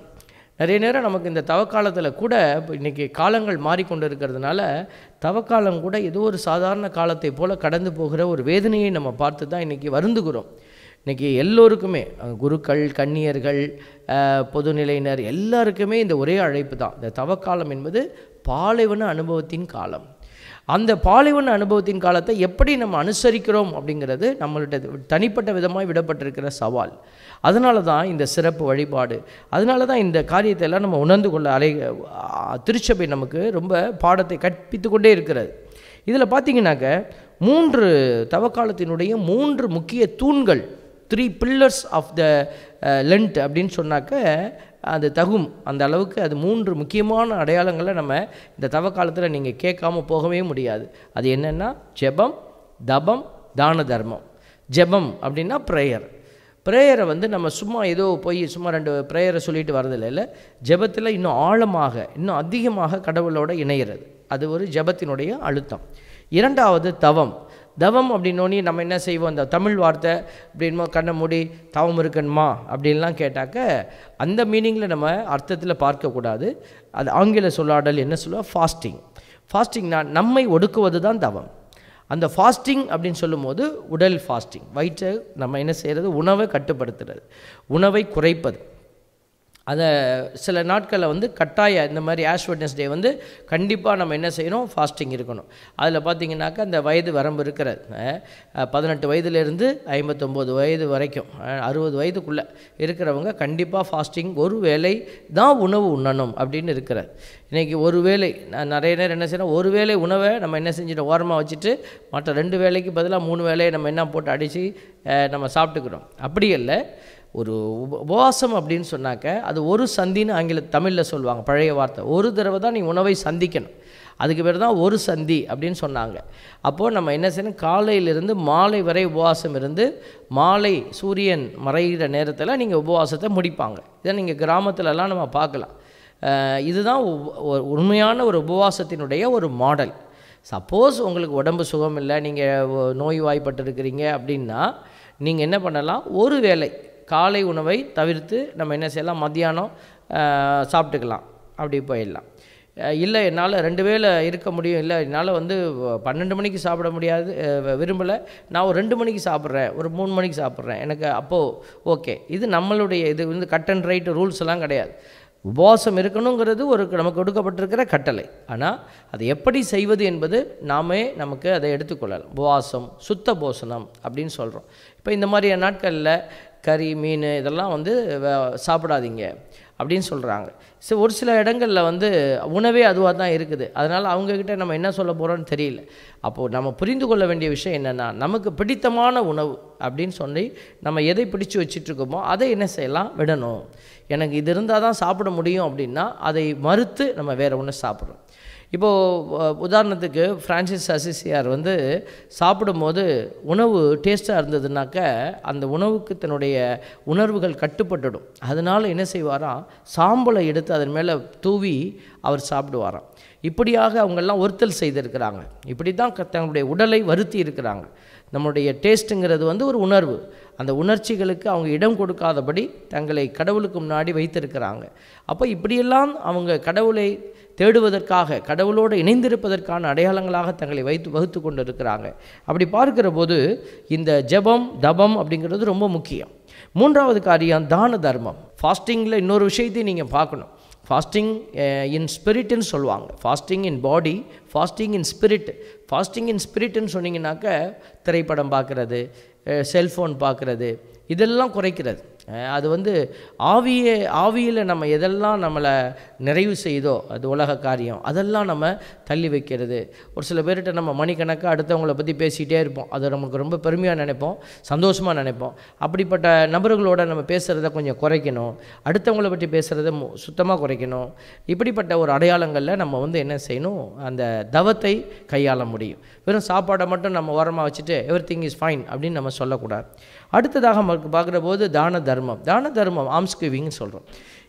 நிறைய நேரம் நமக்கு இந்த தவக்காலத்தில் கூட இப்போ இன்றைக்கி காலங்கள் மாறிக்கொண்டு இருக்கிறதுனால தவக்காலம் கூட ஏதோ ஒரு சாதாரண காலத்தை போல் கடந்து போகிற ஒரு வேதனையை நம்ம பார்த்து தான் இன்றைக்கி வருந்துகிறோம். இன்றைக்கி எல்லோருக்குமே, குருக்கள், கன்னியர்கள், பொதுநிலையினர் எல்லாருக்குமே இந்த ஒரே அழைப்பு தான். இந்த தவக்காலம் என்பது பாலைவன அனுபவத்தின் காலம். அந்த பாலைவன அனுபவத்தின் காலத்தை எப்படி நம்ம அனுசரிக்கிறோம் அப்படிங்கிறது நம்மள்கிட்ட தனிப்பட்ட விதமாக விடப்பட்டிருக்கிற சவால். அதனால தான் இந்த சிறப்பு வழிபாடு, அதனால தான் இந்த காரியத்தை எல்லாம் நம்ம உணர்ந்து கொள்ள திருச்சபை நமக்கு ரொம்ப பாடத்தை கற்பித்து கொண்டே இருக்கிறது. இதில் பார்த்திங்கனாக்க 3 தவக்காலத்தினுடைய 3 முக்கிய தூண்கள், 3 pillars ஆஃப் த லென்ட் அப்படின்னு சொன்னாக்க அது தகும். அந்த அளவுக்கு அது 3 முக்கியமான அடையாளங்களை நம்ம இந்த தவக்காலத்தில் நீங்கள் கேட்காம போகவே முடியாது. அது என்னென்னா ஜெபம், தபம், தான தர்மம். ஜெபம் அப்படின்னா ப்ரேயர். ப்ரேயரை வந்து நம்ம சும்மா ஏதோ போய் சும்மா 2 ப்ரேயரை சொல்லிட்டு வரதில்லை. ஜெபத்தில் இன்னும் ஆழமாக, இன்னும் அதிகமாக கடவுளோட இணையிறது, அது ஒரு ஜெபத்தினுடைய அழுத்தம். 2வது தவம். தவம் அப்படின்னோடனே நம்ம என்ன செய்வோம், அந்த தமிழ் வார்த்தை அப்படின்மோ கண்ணை மூடி தவம் இருக்கணுமா அப்படின்லாம் கேட்டாக்க அந்த மீனிங்கில் நம்ம அர்த்தத்தில் பார்க்கக்கூடாது. அது ஆங்கில சொல்லாடல் என்ன சொல்லுவோம், ஃபாஸ்டிங். ஃபாஸ்டிங்னா நம்மை ஒடுக்குவது தான் தவம். அந்த ஃபாஸ்டிங் அப்படின்னு சொல்லும்போது உடல் ஃபாஸ்டிங், வயிற்றை நம்ம என்ன செய்கிறது, உணவை கட்டுப்படுத்துறது, உணவை குறைப்பது. அதை சில நாட்களில் வந்து கட்டாய இந்த மாதிரி ஆஷ் வெட்னஸ்டே வந்து கண்டிப்பாக நம்ம என்ன செய்யணும், ஃபாஸ்டிங் இருக்கணும். அதில் பார்த்திங்கனாக்கா அந்த வயது வரம்பு இருக்கிறது 18 வயதுலேருந்து 59 வயது வரைக்கும் 60 வயதுக்குள்ளே இருக்கிறவங்க கண்டிப்பாக ஃபாஸ்டிங் ஒரு வேளை தான் உணவு உண்ணணும் அப்படின்னு இருக்கிறார். இன்றைக்கி ஒரு வேளை நான் நிறைய நேரம் என்ன செய்யணும், ஒரு வேளை உணவை நம்ம என்ன செஞ்சிட்டோம், ஓரமாக வச்சுட்டு மற்ற 2 வேளைக்கு பதிலாக 3 வேளையை நம்ம என்ன போட்டு அடித்து நம்ம சாப்பிட்டுக்கிறோம். அப்படி இல்லை, ஒரு உபவாசம் அப்படின்னு சொன்னாக்க அது ஒரு சந்தின்னு தமிழில் சொல்லுவாங்க. பழைய வார்த்தை, ஒரு தடவை தான் நீ உணவை சந்திக்கணும், அதுக்கு பேர் தான் ஒரு சந்தி அப்படின்னு சொன்னாங்க. அப்போது நம்ம என்ன செய்யணும், காலையிலிருந்து மாலை வரை உபவாசம் இருந்து மாலை சூரியன் மறைகிற நேரத்தில் நீங்கள் உபவாசத்தை முடிப்பாங்க. இதை நீங்கள் கிராமத்துலலாம் நம்ம பார்க்கலாம். இதுதான் உண்மையான ஒரு உபவாசத்தினுடைய ஒரு மாடல். சப்போஸ் உங்களுக்கு உடம்பு சுகம் இல்லை, நீங்கள் நோய்வாய்ப்பட்டிருக்கிறீங்க அப்படின்னா நீங்கள் என்ன பண்ணலாம், ஒரு வேளை காலை உணவை தவிர்த்து நம்ம என்ன செய்யலாம், மத்தியானம் சாப்பிட்டுக்கலாம், அப்படி போயிடலாம். இல்லை என்னால் 2 வேளை இருக்க முடியும், இல்லை என்னால் வந்து 12 மணிக்கு சாப்பிட முடியாது, விரும்பலை, நான் ஒரு 2 மணிக்கு சாப்பிட்றேன், ஒரு 3 மணிக்கு சாப்பிட்றேன், எனக்கு அப்போது ஓகே. இது நம்மளுடைய இது வந்து கட் அண்ட் ரைட் ரூல்ஸ் எல்லாம் கிடையாது. உபவாசம் இருக்கணுங்கிறது நமக்கு கொடுக்கப்பட்டிருக்கிற கட்டளை. ஆனால் அதை எப்படி செய்வது என்பது நமக்கு அதை எடுத்துக்கொள்ளலாம். உபவாசம் சுத்த போசனம் அப்படின்னு சொல்கிறோம். இப்போ இந்த மாதிரி நாட்களில் கறி மீன் இதெல்லாம் வந்து சாப்பிடாதீங்க அப்படின்னு சொல்கிறாங்க. ஒரு சில இடங்களில் வந்து உணவே அதுவாக தான் இருக்குது. அதனால் அவங்கக்கிட்ட நம்ம என்ன சொல்ல போகிறோன்னு தெரியல. அப்போது நம்ம புரிந்து கொள்ள வேண்டிய விஷயம் என்னென்னா, நமக்கு பிடித்தமான உணவு அப்படின்னு சொல்லி நம்ம எதை பிடிச்சி வச்சிட்ருக்கோமோ அதை என்ன செய்யலாம், விடணும். எனக்கு இது இருந்தால் தான் சாப்பிட முடியும் அப்படின்னா அதை மறுத்து நம்ம வேறு ஒன்று சாப்பிட்றோம். இப்போது உதாரணத்துக்கு ஃப்ரான்சிஸ் அசிசியார் வந்து சாப்பிடும்போது உணவு டேஸ்ட்டாக இருந்ததுனாக்க அந்த உணவுக்கு தன்னுடைய உணர்வுகள் கட்டுப்பட்டுடும். அதனால் என்ன செய்வாராம், சாம்பலை எடுத்து அதன் மேலே தூவி அவர் சாப்பிடுவாராம். இப்படியாக அவங்கெல்லாம் ஒருத்தல் செய்திருக்கிறாங்க. இப்படி தான் தங்களுடைய உடலை வருத்தி இருக்கிறாங்க. நம்முடைய டேஸ்ட்டுங்கிறது வந்து ஒரு உணர்வு. அந்த உணர்ச்சிகளுக்கு அவங்க இடம் கொடுக்காதபடி தங்களை கடவுளுக்கு முன்னாடி வைத்திருக்கிறாங்க. அப்போ இப்படியெல்லாம் அவங்க கடவுளை தேடுவதற்காக, கடவுளோடு இணைந்திருப்பதற்கான அடையாளங்களாக தங்களை வகுத்து கொண்டு இருக்கிறாங்க. அப்படி பார்க்கிற போது இந்த ஜெபம் தபம் அப்படிங்கிறது ரொம்ப முக்கியம். 3வது காரியம் தான தர்மம். ஃபாஸ்டிங்கில் இன்னொரு விஷயத்தையும் நீங்கள் பார்க்கணும். ஃபாஸ்டிங் இன் ஸ்பிரிட்டுன்னு சொல்லுவாங்க. Fasting in body, fasting in spirit. Fasting in ஸ்பிரிட்டுன்னு சொன்னீங்கன்னாக்க திரைப்படம் பார்க்குறது, செல்ஃபோன் பார்க்குறது, இதெல்லாம் குறைக்கிறது. அது வந்து ஆவியில் நம்ம எதெல்லாம் நம்மளை நிறைவு செய்தோ அது உலக காரியம், அதெல்லாம் நம்ம தள்ளி வைக்கிறது. ஒரு சில பேர்கிட்ட நம்ம மணிக்கணக்காக அடுத்தவங்கள பற்றி பேசிகிட்டே இருப்போம். அதை நமக்கு ரொம்ப பெருமையாக நினைப்போம், சந்தோஷமாக நினைப்போம். அப்படிப்பட்ட நபர்களோட நம்ம பேசுகிறத கொஞ்சம் குறைக்கணும், அடுத்தவங்கள பற்றி பேசுகிறத சுத்தமாக குறைக்கணும். இப்படிப்பட்ட ஒரு அடையாளங்களில் நம்ம வந்து என்ன செய்யணும், அந்த தவத்தை கையாள முடியும். வெறும் சாப்பாடை மட்டும் நம்ம ஓரமாக வச்சுட்டு எவ்ரிதிங் இஸ் ஃபைன் அப்படின்னு நம்ம சொல்லக்கூடாது. அடுத்ததாக நமக்கு பார்க்குற போது தான தர்மம் ஆம்ஸ் கிவிங்னு சொல்கிறோம்.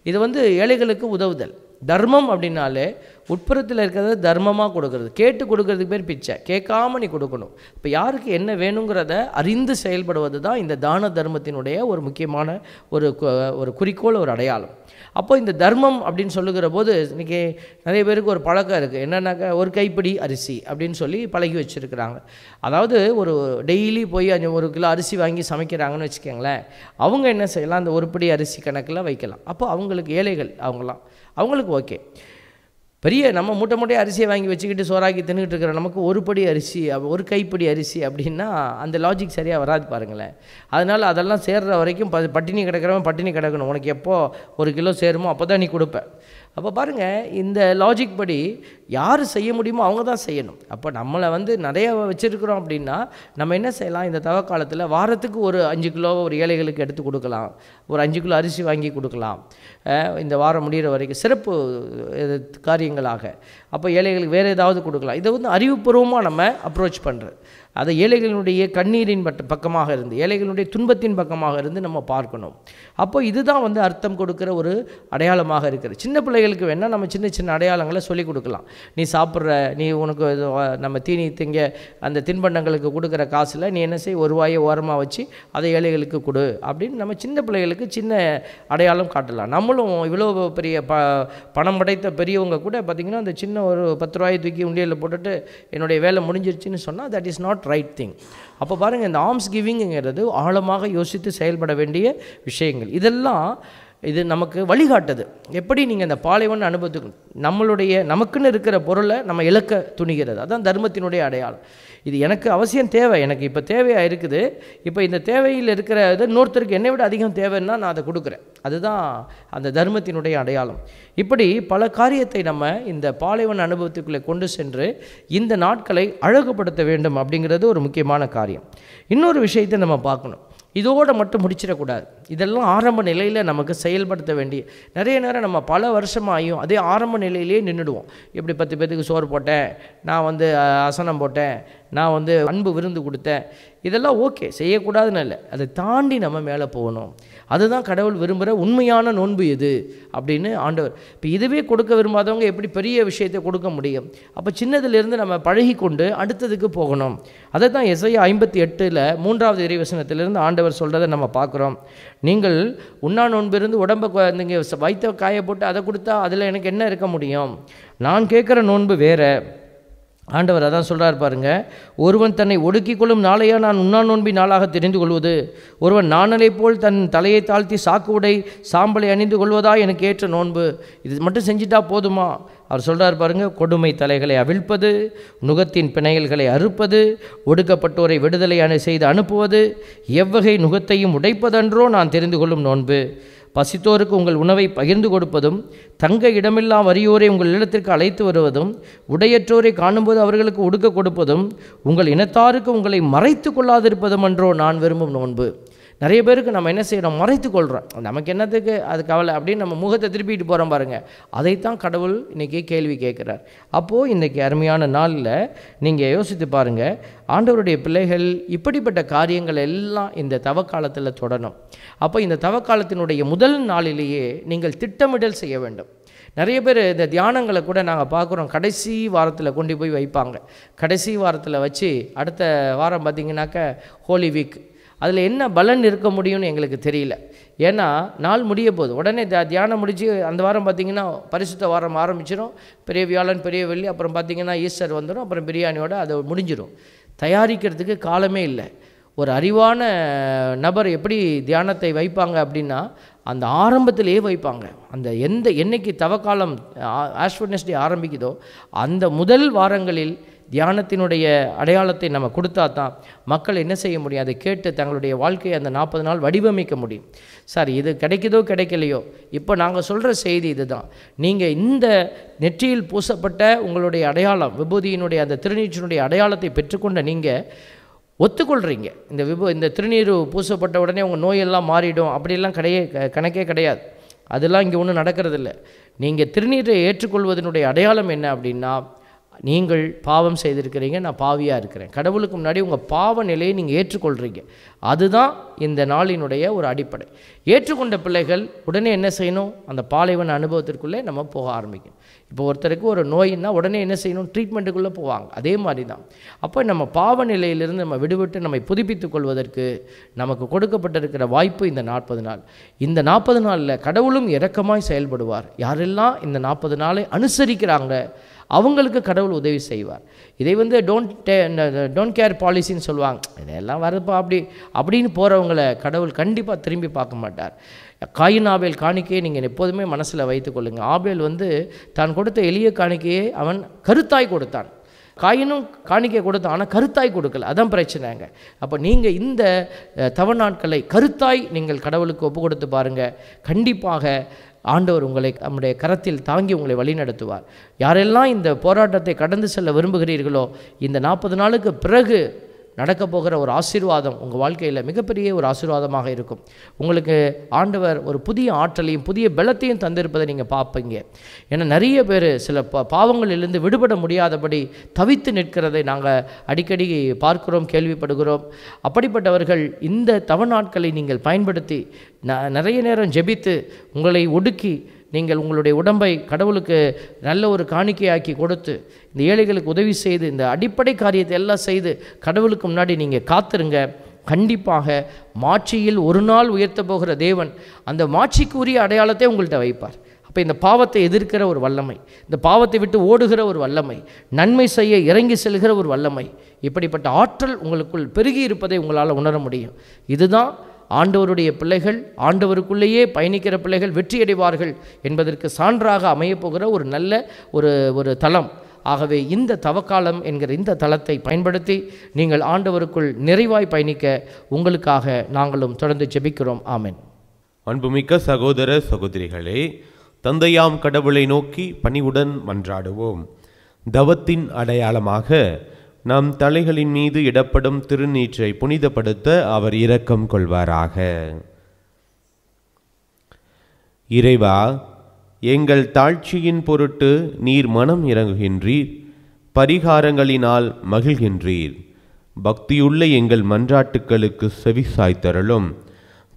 இது வந்து ஏழைகளுக்கு உதவுதல். தர்மம் அப்படின்னாலே உட்புறத்தில் இருக்கிறத தர்மமாக கொடுக்கறது. கேட்டு கொடுக்கறதுக்கு பேர் பிச்சை. கேட்காம நீ கொடுக்கணும். இப்போ யாருக்கு என்ன வேணுங்கிறத அறிந்து செயல்படுவது தான் இந்த தான தர்மத்தினுடைய ஒரு முக்கியமான ஒரு குறிக்கோள், ஒரு அடையாளம். அப்போ இந்த தர்மம் அப்படின்னு சொல்லுகிற போது இன்றைக்கி நிறைய பேருக்கு ஒரு பழக்கம் இருக்குது. என்னன்னாக்கா ஒரு கைப்பிடி அரிசி அப்படின்னு சொல்லி பழகி வச்சுருக்கிறாங்க. அதாவது ஒரு டெய்லி போய் 1 கிலோ அரிசி வாங்கி சமைக்கிறாங்கன்னு வச்சுக்கோங்களேன். அவங்க என்ன செய்யலாம், அந்த ஒரு படி அரிசி கணக்கில் வைக்கலாம். அப்போ அவங்களுக்கு ஏழைகள் அவங்களுக்கு ஓகே. பெரிய நம்ம மூட்டை அரிசியை வாங்கி வச்சுக்கிட்டு சோறாக்கி தின்னுக்கிட்டு இருக்கிற நமக்கு ஒரு படி அரிசி, ஒரு கைப்பிடி அரிசி அப்படின்னா அந்த லாஜிக் சரியாக வராது பாருங்களேன். அதனால் அதெல்லாம் சேர்கிற வரைக்கும் பட்டினி கிடக்கிறவன் பட்டினி கிடக்கணும். உனக்கு எப்போ 1 கிலோ சேருமோ அப்போ தான் நீ கொடுப்ப. அப்போ பாருங்கள், இந்த லாஜிக் படி யார் செய்ய முடியுமோ அவங்க தான் செய்யணும். அப்போ நம்மளை வந்து நிறைய வச்சுருக்கிறோம் அப்படின்னா நம்ம என்ன செய்யலாம், இந்த தவக்காலத்தில் வாரத்துக்கு ஒரு 5 கிலோ ஒரு ஏழைகளுக்கு எடுத்து கொடுக்கலாம், ஒரு 5 கிலோ அரிசி வாங்கி கொடுக்கலாம். இந்த வாரம் முடிகிற வரைக்கும் சிறப்பு காரியங்களாக. அப்போ ஏழைகளுக்கு வேறு ஏதாவது கொடுக்கலாம். இதை வந்து அறிவுபூர்வமாக நம்ம அப்ரோச் பண்ணுறது. அதை ஏழைகளுடைய கண்ணீரின் பக்கமாக இருந்து, ஏழைகளுடைய துன்பத்தின் பக்கமாக இருந்து நம்ம பார்க்கணும். அப்போ இதுதான் வந்து அர்த்தம் கொடுக்குற ஒரு அடையாளமாக இருக்குது. சின்ன பிள்ளைகளுக்கு வேணால் நம்ம சின்ன சின்ன அடையாளங்களை சொல்லிக் கொடுக்கலாம். நீ சாப்பிட்ற, நீ உனக்கு நம்ம தீனி திங்க அந்த தின்பண்டங்களுக்கு கொடுக்குற காசில் நீ என்ன செய், 1 ரூபாயை ஓரமாக வச்சு அதை ஏழைகளுக்கு கொடு அப்படின்னு நம்ம சின்ன பிள்ளைகளுக்கு சின்ன அடையாளம் காட்டலாம். நம்மளும் இவ்வளோ பெரிய பணம் படைத்த பெரியவங்க கூட பார்த்திங்கன்னா அந்த சின்ன ஒரு 10 ரூபாயை தூக்கி உண்டியலில் போட்டுட்டு என்னுடைய வேலை முடிஞ்சிருச்சுன்னு சொன்னால் that is not right thing. அப்போ பாருங்கள், இந்த ஆர்ம்ஸ் கிவிங்கிறது ஆழமாக யோசித்து செயல்பட வேண்டிய விஷயங்கள். இதெல்லாம் இது நமக்கு வழிகாட்டுது. எப்படி நீங்கள் இந்த பாலைவன அனுபவத்துக்கு நமக்குன்னு இருக்கிற பொருளை நம்ம இழக்க துணிகிறது. அதான் தர்மத்தினுடைய அடையாளம். இது எனக்கு அவசியம் தேவை, எனக்கு இப்போ தேவையாக இருக்குது, இப்போ இந்த தேவையில் இருக்கிற இது இன்னொருத்தருக்கு என்னை விட அதிகம் தேவைன்னா நான் அதை கொடுக்குறேன். அதுதான் அந்த தர்மத்தினுடைய அடையாளம். இப்படி பல காரியத்தை நம்ம இந்த பாலைவன அனுபவத்துக்குள்ளே கொண்டு சென்று இந்த நாட்களை அழகுபடுத்த வேண்டும் அப்படிங்கிறது ஒரு முக்கியமான காரியம். இன்னொரு விஷயத்தை நம்ம பார்க்கணும். இதோடு மட்டும் முடிச்சிடக்கூடாது. இதெல்லாம் ஆரம்ப நிலையில் நமக்கு செயல்படுத்த வேண்டிய, நிறைய நேரம் நம்ம பல வருஷமாகியும் அதே ஆரம்ப நிலையிலேயே நின்றுடுவோம். எப்படி 10 பேத்துக்கு சோறு போட்டேன், நான் அசனம் போட்டேன், நான் அன்பு விருந்து கொடுத்தேன், இதெல்லாம் ஓகே, செய்யக்கூடாதுன்னு இல்லை. அதை தாண்டி நம்ம மேலே போகணும். அதுதான் கடவுள் விரும்புகிற உண்மையான நோன்பு எது அப்படின்னு ஆண்டவர். இப்போ இதுவே கொடுக்க விரும்பாதவங்க எப்படி பெரிய விஷயத்தை கொடுக்க முடியும்? அப்போ சின்னதிலிருந்து நம்ம பழகி கொண்டு அடுத்ததுக்கு போகணும். அதை தான் எசையா 58 3வது இறைவசனத்திலிருந்து ஆண்டவர் சொல்கிறத நம்ம பார்க்குறோம். நீங்கள் உண்ணா நோன்பிருந்து உடம்பை நீங்கள் வைத்த காய போட்டு அதை கொடுத்தா அதில் எனக்கு என்ன இருக்க முடியும்? நான் கேட்குற நோன்பு வேறு. ஆண்டவர் அதான் சொல்கிறார் பாருங்க. ஒருவன் தன்னை ஒடுக்கிக் கொள்ளும் நாளையா நான் உண்ணா நோன்பி நாளாக தெரிந்து கொள்வது? ஒருவன் நாணலை போல் தன் தலையை தாழ்த்தி சாக்கு உடை சாம்பலை அணிந்து கொள்வதா எனக்கு ஏற்ற நோன்பு? இது மட்டும் செஞ்சிட்டா போதுமா? அவர் சொல்கிறார் பாருங்க. கொடுமை தலைகளை அவிழ்ப்பது, நுகத்தின் பிணையல்களை அறுப்பது, ஒடுக்கப்பட்டோரை விடுதலை செய்து அனுப்புவது, எவ்வகை நுகத்தையும் உடைப்பதன்றோ நான் தெரிந்து கொள்ளும் நோன்பு? பசித்தோருக்கு உங்கள் உணவை பகிர்ந்து கொடுப்பதும், தங்க இடமில்லா வறியோரை உங்கள் இல்லத்திற்கு அழைத்து வருவதும், உடையற்றோரை காணும்போது அவர்களுக்கு உடுக்க கொடுப்பதும், உங்கள் இனத்தாருக்கு உங்களை மறைத்து கொள்ளாதிருப்பதும் அன்றோ நான் விரும்பும் நோன்பு? நிறைய பேருக்கு நம்ம என்ன செய்கிறோம்? மறைத்து கொள்கிறோம். நமக்கு என்னத்துக்கு அது கவலை அப்படின்னு நம்ம முகத்தை திருப்பிட்டு போகிறோம் பாருங்கள். அதைத்தான் கடவுள் இன்றைக்கி கேள்வி கேட்குறார். அப்போது இன்றைக்கி அருமையான நாளில் நீங்கள் யோசித்து பாருங்கள். ஆண்டவருடைய பிள்ளைகள் இப்படிப்பட்ட காரியங்கள் எல்லாம் இந்த தவக்காலத்தில் தொடரும். அப்போ இந்த தவக்காலத்தினுடைய முதல் நாளிலேயே நீங்கள் திட்டமிடல் செய்ய வேண்டும். நிறைய பேர் இந்த தியானங்களை கூட நாங்கள் பார்க்குறோம், கடைசி வாரத்தில் கொண்டு போய் வைப்பாங்க. கடைசி வாரத்தில் வச்சு அடுத்த வாரம் பார்த்திங்கனாக்கா ஹோலி வீக், அதில் என்ன பலன் இருக்க முடியும்னு எங்களுக்கு தெரியல. ஏன்னா நாள் முடிய போகுது, உடனே தியானம் முடித்து அந்த வாரம் பார்த்திங்கன்னா பரிசுத்த வாரம் ஆரம்பிச்சிடும். பெரிய வியாழன், பெரிய வெள்ளி, அப்புறம் பார்த்திங்கன்னா ஈஸ்டர் வந்துடும், அப்புறம் பிரியாணியோடு அதை முடிஞ்சிடும். தயாரிக்கிறதுக்கு காலமே இல்லை. ஒரு அறிவான நபர் எப்படி தியானத்தை வைப்பாங்க அப்படின்னா அந்த ஆரம்பத்திலேயே வைப்பாங்க. அந்த என்னைக்கு தவக்காலம் ஆஷ் வெட்னஸ்டே ஆரம்பிக்குதோ அந்த முதல் வாரங்களில் தியானத்தினுடைய அடையாளத்தை நம்ம கொடுத்தா தான் மக்கள் என்ன செய்ய முடியும்? அதை கேட்டு தங்களுடைய வாழ்க்கையை அந்த 40 நாள் வடிவமைக்க முடியும். சார், இது கிடைக்குதோ கிடைக்கலையோ, இப்போ நாங்கள் சொல்கிற செய்தி இதுதான். நீங்கள் இந்த நெற்றியில் பூசப்பட்ட உங்களுடைய அடையாளம், விபூதியினுடைய அந்த திருநீற்றினுடைய அடையாளத்தை பெற்றுக்கொண்ட நீங்கள் ஒத்துக்கொள்கிறீங்க. இந்த திருநீர் பூசப்பட்ட உடனே உங்கள் நோயெல்லாம் மாறிடும் அப்படிலாம் கணக்கே கிடையாது. அதெல்லாம் இங்கே ஒன்றும் நடக்கிறதில்ல. நீங்கள் திருநீரை ஏற்றுக்கொள்வதனுடைய அடையாளம் என்ன அப்படின்னா, நீங்கள் பாவம் செய்திருக்கிறீங்க, நான் பாவியாக இருக்கிறேன், கடவுளுக்கு முன்னாடி உங்கள் பாவ நிலையை நீங்கள் ஏற்றுக்கொள்கிறீங்க. அதுதான் இந்த நாளினுடைய ஒரு அடிப்படை. ஏற்றுக்கொண்ட பிள்ளைகள் உடனே என்ன செய்யணும்? அந்த பாலைவன அனுபவத்திற்குள்ளே நம்ம போக ஆரம்பிக்கணும். இப்போ ஒருத்தருக்கு ஒரு நோயின்னா உடனே என்ன செய்யணும்? ட்ரீட்மெண்ட்டுக்குள்ளே போவாங்க. அதே மாதிரி தான். அப்போ நம்ம பாவ நிலையிலிருந்து நம்ம விடுவிட்டு நம்மை புதுப்பித்துக் கொள்வதற்கு நமக்கு கொடுக்கப்பட்டிருக்கிற வாய்ப்பு இந்த 40 நாள். இந்த 40 நாளில் கடவுளும் இரக்கமாய் செயல்படுவார். யாரெல்லாம் இந்த 40 நாளை அனுசரிக்கிறாங்க அவங்களுக்கு கடவுள் உதவி செய்வார். இதை டோன்ட் கேர் பாலிசின்னு சொல்லுவாங்க. இதெல்லாம் வரப்பா அப்படின்னு போகிறவங்களை கடவுள் கண்டிப்பாக திரும்பி பார்க்க மாட்டார். காயின் ஆபேல் காணிக்கையை நீங்கள் எப்போதுமே மனசில் வைத்துக்கொள்ளுங்கள். ஆபேல் தான் கொடுத்த எளிய காணிக்கையை அவன் கருத்தாய் கொடுத்தான். காயினும் காணிக்கை கொடுத்தான், ஆனால் கருத்தாய் கொடுக்கல. அதான் பிரச்சனைங்க. அப்போ நீங்கள் இந்த தவ நாட்களை கருத்தாய் நீங்கள் கடவுளுக்கு ஒப்பு கொடுத்து பாருங்கள். கண்டிப்பாக ஆண்டவர் உங்களை நம்முடைய கரத்தில் தாங்கி உங்களை வழிநடத்துவார். யாரெல்லாம் இந்த போராட்டத்தை கடந்து செல்ல விரும்புகிறீர்களோ, இந்த 40 நாளுக்கு பிறகு நடக்க போகிற ஒரு ஆசீர்வாதம் உங்கள் வாழ்க்கையில் மிகப்பெரிய ஒரு ஆசீர்வாதமாக இருக்கும். உங்களுக்கு ஆண்டவர் ஒரு புதிய ஆற்றலையும் புதிய பலத்தையும் தந்திருப்பதை நீங்கள் பார்ப்பீங்க. ஏன்னா நிறைய பேர் சில பாவங்களிலிருந்து விடுபட முடியாதபடி தவித்து நிற்கிறதை நாங்கள் அடிக்கடி பார்க்கிறோம், கேள்விப்படுகிறோம். அப்படிப்பட்டவர்கள் இந்த தவ நாட்களை நீங்கள் பயன்படுத்தி நிறைய நேரம் ஜெபித்து உங்களை ஒடுக்கி நீங்கள் உங்களுடைய உடம்பை கடவுளுக்கு நல்ல ஒரு காணிக்கையாக்கி கொடுத்து இந்த ஏழைகளுக்கு உதவி செய்து இந்த அடிப்படை காரியத்தை எல்லாம் செய்து கடவுளுக்கு முன்னாடி நீங்கள் காத்திருங்க. கண்டிப்பாக மாட்சியில் ஒரு நாள் உயர்த்த போகிற தேவன் அந்த மாட்சிக்குரிய அடையாளத்தை உங்கள்கிட்ட வைப்பார். அப்போ இந்த பாவத்தை எதிர்க்கிற ஒரு வல்லமை, இந்த பாவத்தை விட்டு ஓடுகிற ஒரு வல்லமை, நன்மை செய்ய இறங்கி செல்கிற ஒரு வல்லமை, இப்படிப்பட்ட ஆற்றல் உங்களுக்குள் பெருகி இருப்பதை உங்களால் உணர முடியும். இதுதான் ஆண்டவருடைய பிள்ளைகள், ஆண்டவருக்குள்ளேயே பயணிக்கிற பிள்ளைகள் வெற்றியடைவார்கள் என்பதற்கு சான்றாக அமையப்போகிற ஒரு நல்ல ஒரு தளம். ஆகவே இந்த தவக்காலம் என்கிற இந்த தளத்தை பயன்படுத்தி நீங்கள் ஆண்டவருக்குள் நிறைவாய் பயணிக்க உங்களுக்காக நாங்களும் தொடர்ந்து ஜெபிக்கிறோம். ஆமென். அன்புமிக்க சகோதர சகோதரிகளே, தந்தையாம் கடவுளை நோக்கி பணிவுடன் மன்றாடுவோம். தவத்தின் அடையாளமாக நம் தலைகளின் மீது இடப்படும் திருநீற்றை புனிதப்படுத்த அவர் இரக்கம் கொள்வாராக. இறைவா, எங்கள் தாழ்ச்சியின் பொருட்டு நீர் மனம் இறங்குகின்றீர், பரிகாரங்களினால் மகிழ்கின்றீர். பக்தியுள்ள எங்கள் மன்றாட்டுக்களுக்கு செவிசாய்த்தருளும்.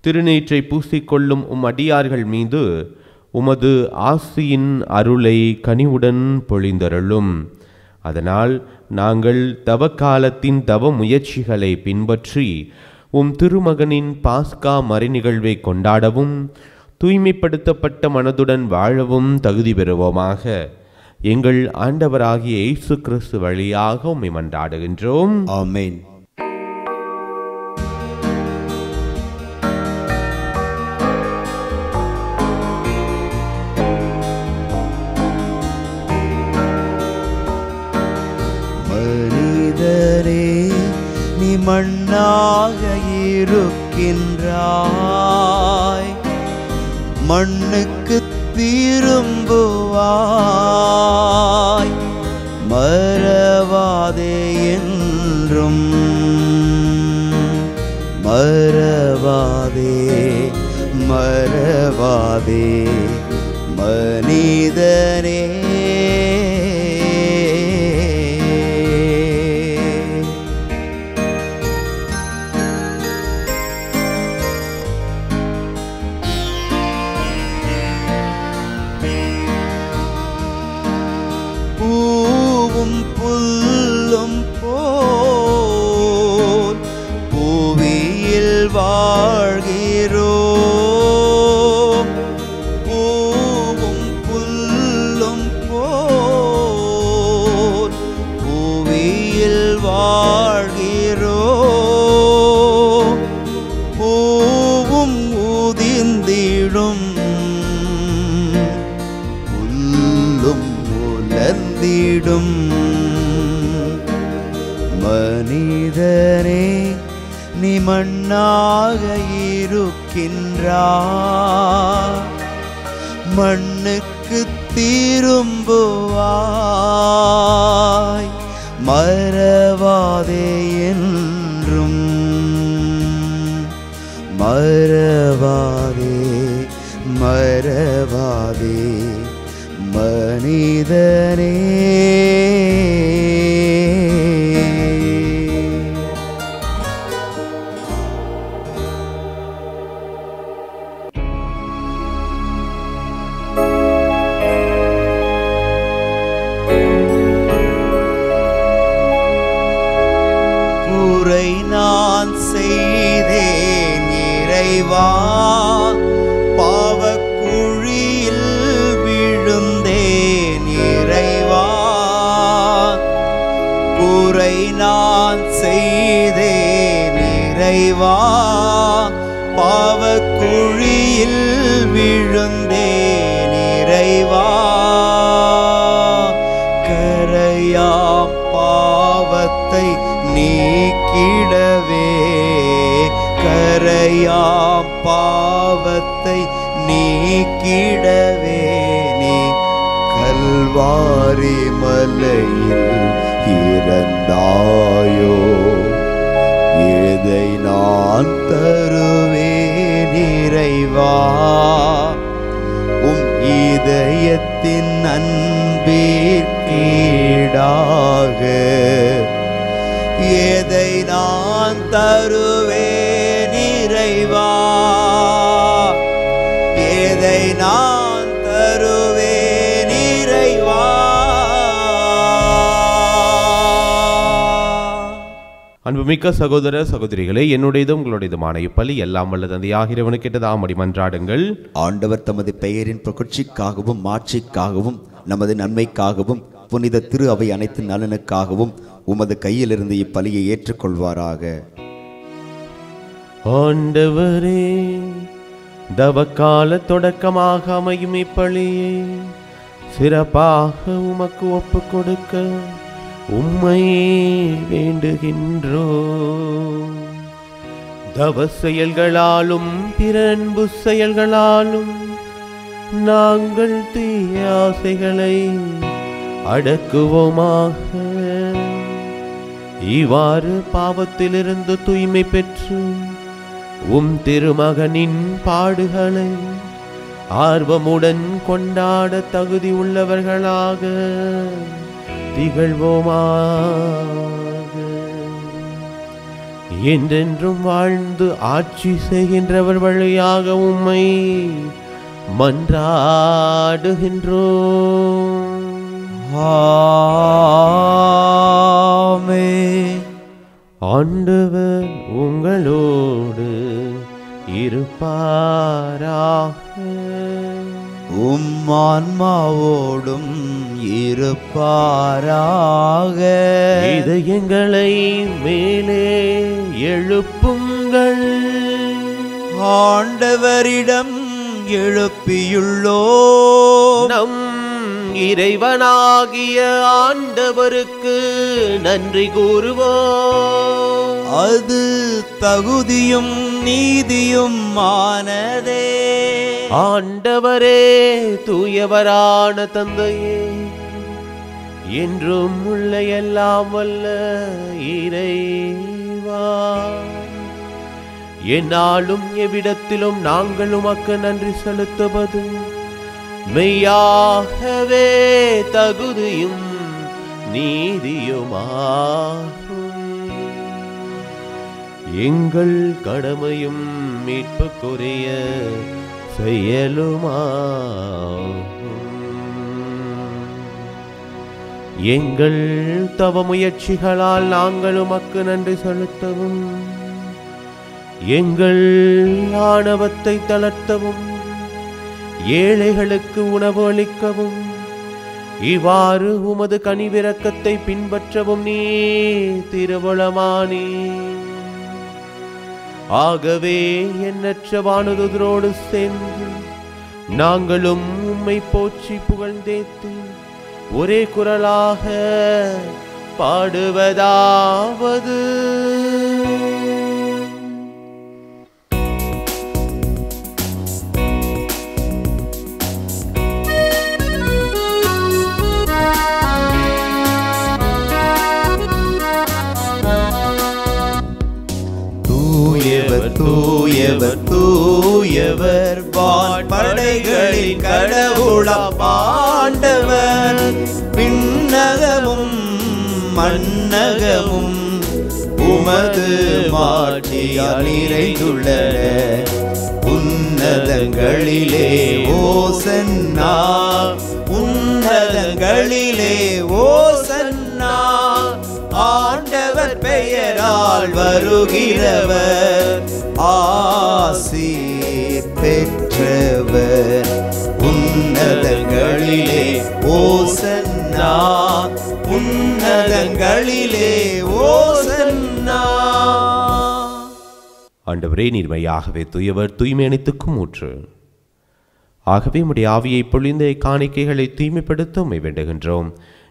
திருநீற்றை பூசிக்கொள்ளும் அடியார்கள் மீது உமது ஆசியின் அருளை கனிவுடன் பொழிந்தருளும். அதனால் நாங்கள் தவக்காலத்தின் தவ முயற்சிகளை பின்பற்றி திருமகனின் பாஸ்கா மறைநிகழ்வை கொண்டாடவும் தூய்மைப்படுத்தப்பட்ட மனதுடன் வாழவும் தகுதி பெறுவோமாக. எங்கள் ஆண்டவராகிய இயேசு கிறிஸ்து வழியாக உம்மை மன்றாடுகின்றோம். ஆமென். மனிதரே, நீ மண்ணாக இருக்கின்றாய், மண்ணுக்கு திரும்புவாய். மறவாதே என்றும், மறவாதே மறவாதே மனிதனே. புல்லும் போல் புவியில் வாழ்கிறோம். பூவும் புல்லும் போல் புவியில் வாழ்கிறோம். பூவும் உதிர்ந்திடும், புல்லும் உலர்ந்திடும். மனிதனே, நீ மண்ணாக இருக்கின்றாய், மண்ணுக்கு திரும்புவாய். மறவாதே என்றும், மறவாதே மறவாதே மனிதனே. குறை நான் செய்தேன் இறைவா, பாவக்குழியில் விழுந்தேன் இறைவா. குறை நான் செய்தேன் இறைவா, பாவக்குழியில் விழுந்தேன் இறைவா. கரையாம் பாவத்தை நீக்கிடவே, கரையாம் பாவத்தை நீக்கிடவே நீ கல்வாரி மலையில் இறந்தாயோ. எதை நான் தருவேன் இறைவா, உம் இதயத்தின் அன்பிற்கீடாக. எதை நான் தருவேன் இறைவா, எதை நான் தருவேன் இறைவா. அன்புமிக்க சகோதர சகோதரிகளே, என்னுடையதும் உங்களுடையதுமான இப்பலி எல்லாம் வல்ல தந்தையாகிய இறைவனுக்கு கேட்டதாமடி மன்றாடுங்கள். ஆண்டவர் தமது பெயரின் புகழ்ச்சிக்காகவும் மாட்சிக்காகவும் நமது நன்மைக்காகவும் புனித திரு அவை அனைத்து நலனுக்காகவும் உமது கையிலிருந்து இப்பலியை ஏற்றுக்கொள்வாராக. ஆண்டவரே, தவக்கால தொடக்கமாக அமையும் இப்பலியை சிறப்பாக உமக்கு ஒப்புக் கொடுக்க உம்மை வேண்டுகின்றோம். தவ செயல்களாலும் பிற அன்பு செயல்களாலும் நாங்கள் தீய ஆசைகளை அடக்குவோமாக. இவ்வாறு பாவத்திலிருந்து தூய்மை பெற்று உம் திருமகனின் பாடுகளை ஆர்வமுடன் கொண்டாட தகுதி உள்ளவர்களாக திகழ்வோமாக. என்றென்றும் வாழ்ந்து ஆட்சி செய்கின்றவர் வழியாக உம்மை மன்றாடுகின்றோம். ஆமென். ஆண்டவர் உங்களோடு இருப்பாராக. உம் ஆன்மாவோடும் இருப்பாராக. இதயங்களை மேலே எழுப்புங்கள். ஆண்டவரிடம் எழுப்பியுள்ளோ நம் இறைவனாகிய ஆண்டவருக்கு நன்றி கூறுவோம். அது தகுதியும் நீதியும் ஆனதே. ஆண்டவரே, தூயவரான தந்தையே, என்றும் உள்ள எல்லாம் வல்ல இறைவா, எந்நாளும் எவ்விடத்திலும் நாங்கள் உமக்கு நன்றி செலுத்துவது மெய்யாகவே தகுதியும் நீதியுமாகும். எங்கள் கடமையும் மீட்புக்குரிய செயலுமாகும். எங்கள் தவ முயற்சிகளால் நாங்கள் உமக்கு நன்றி செலுத்தவும், எங்கள் ஆணவத்தை தளர்த்தவும், ஏழைகளுக்கு உணவு அளிக்கவும், இவ்வாறு உமது கனிவிரக்கத்தை பின்பற்றவும் நீ திருவுளமானி. ஆகவே எண்ணற்ற வானதூதரோடு சேர்ந்து நாங்களும் உம்மை போற்றி புகழ்ந்தேத்து ஒரே குரலாக பாடுவதாவது: தூயவர் தூயவர் வான்படைகளின் கடவுளாம் ஆண்டவர். விண்ணகமும் மண்ணகமும் உமது மாட்சியால் நிறைந்துள்ளன. உன்னதங்களிலே ஓசன்னா, உன்னதங்களிலே ஓசன்னா. ஆண்டவர் பெயரால் வருகிறவர் ஆசீர் பெற்றவர். உன்னதங்களிலே ஓசன்னா, உன்னதங்களிலே ஓசன்னா. ஆண்டவரே, நீர்மையாகவே தூயவர், தூய்மை அனைத்துக்கும் ஊற்று. ஆகவே உம்முடைய ஆவியை பொழிந்த காணிக்கைகளை தூய்மைப்படுத்த உம்மை வேண்டுகின்றோம்.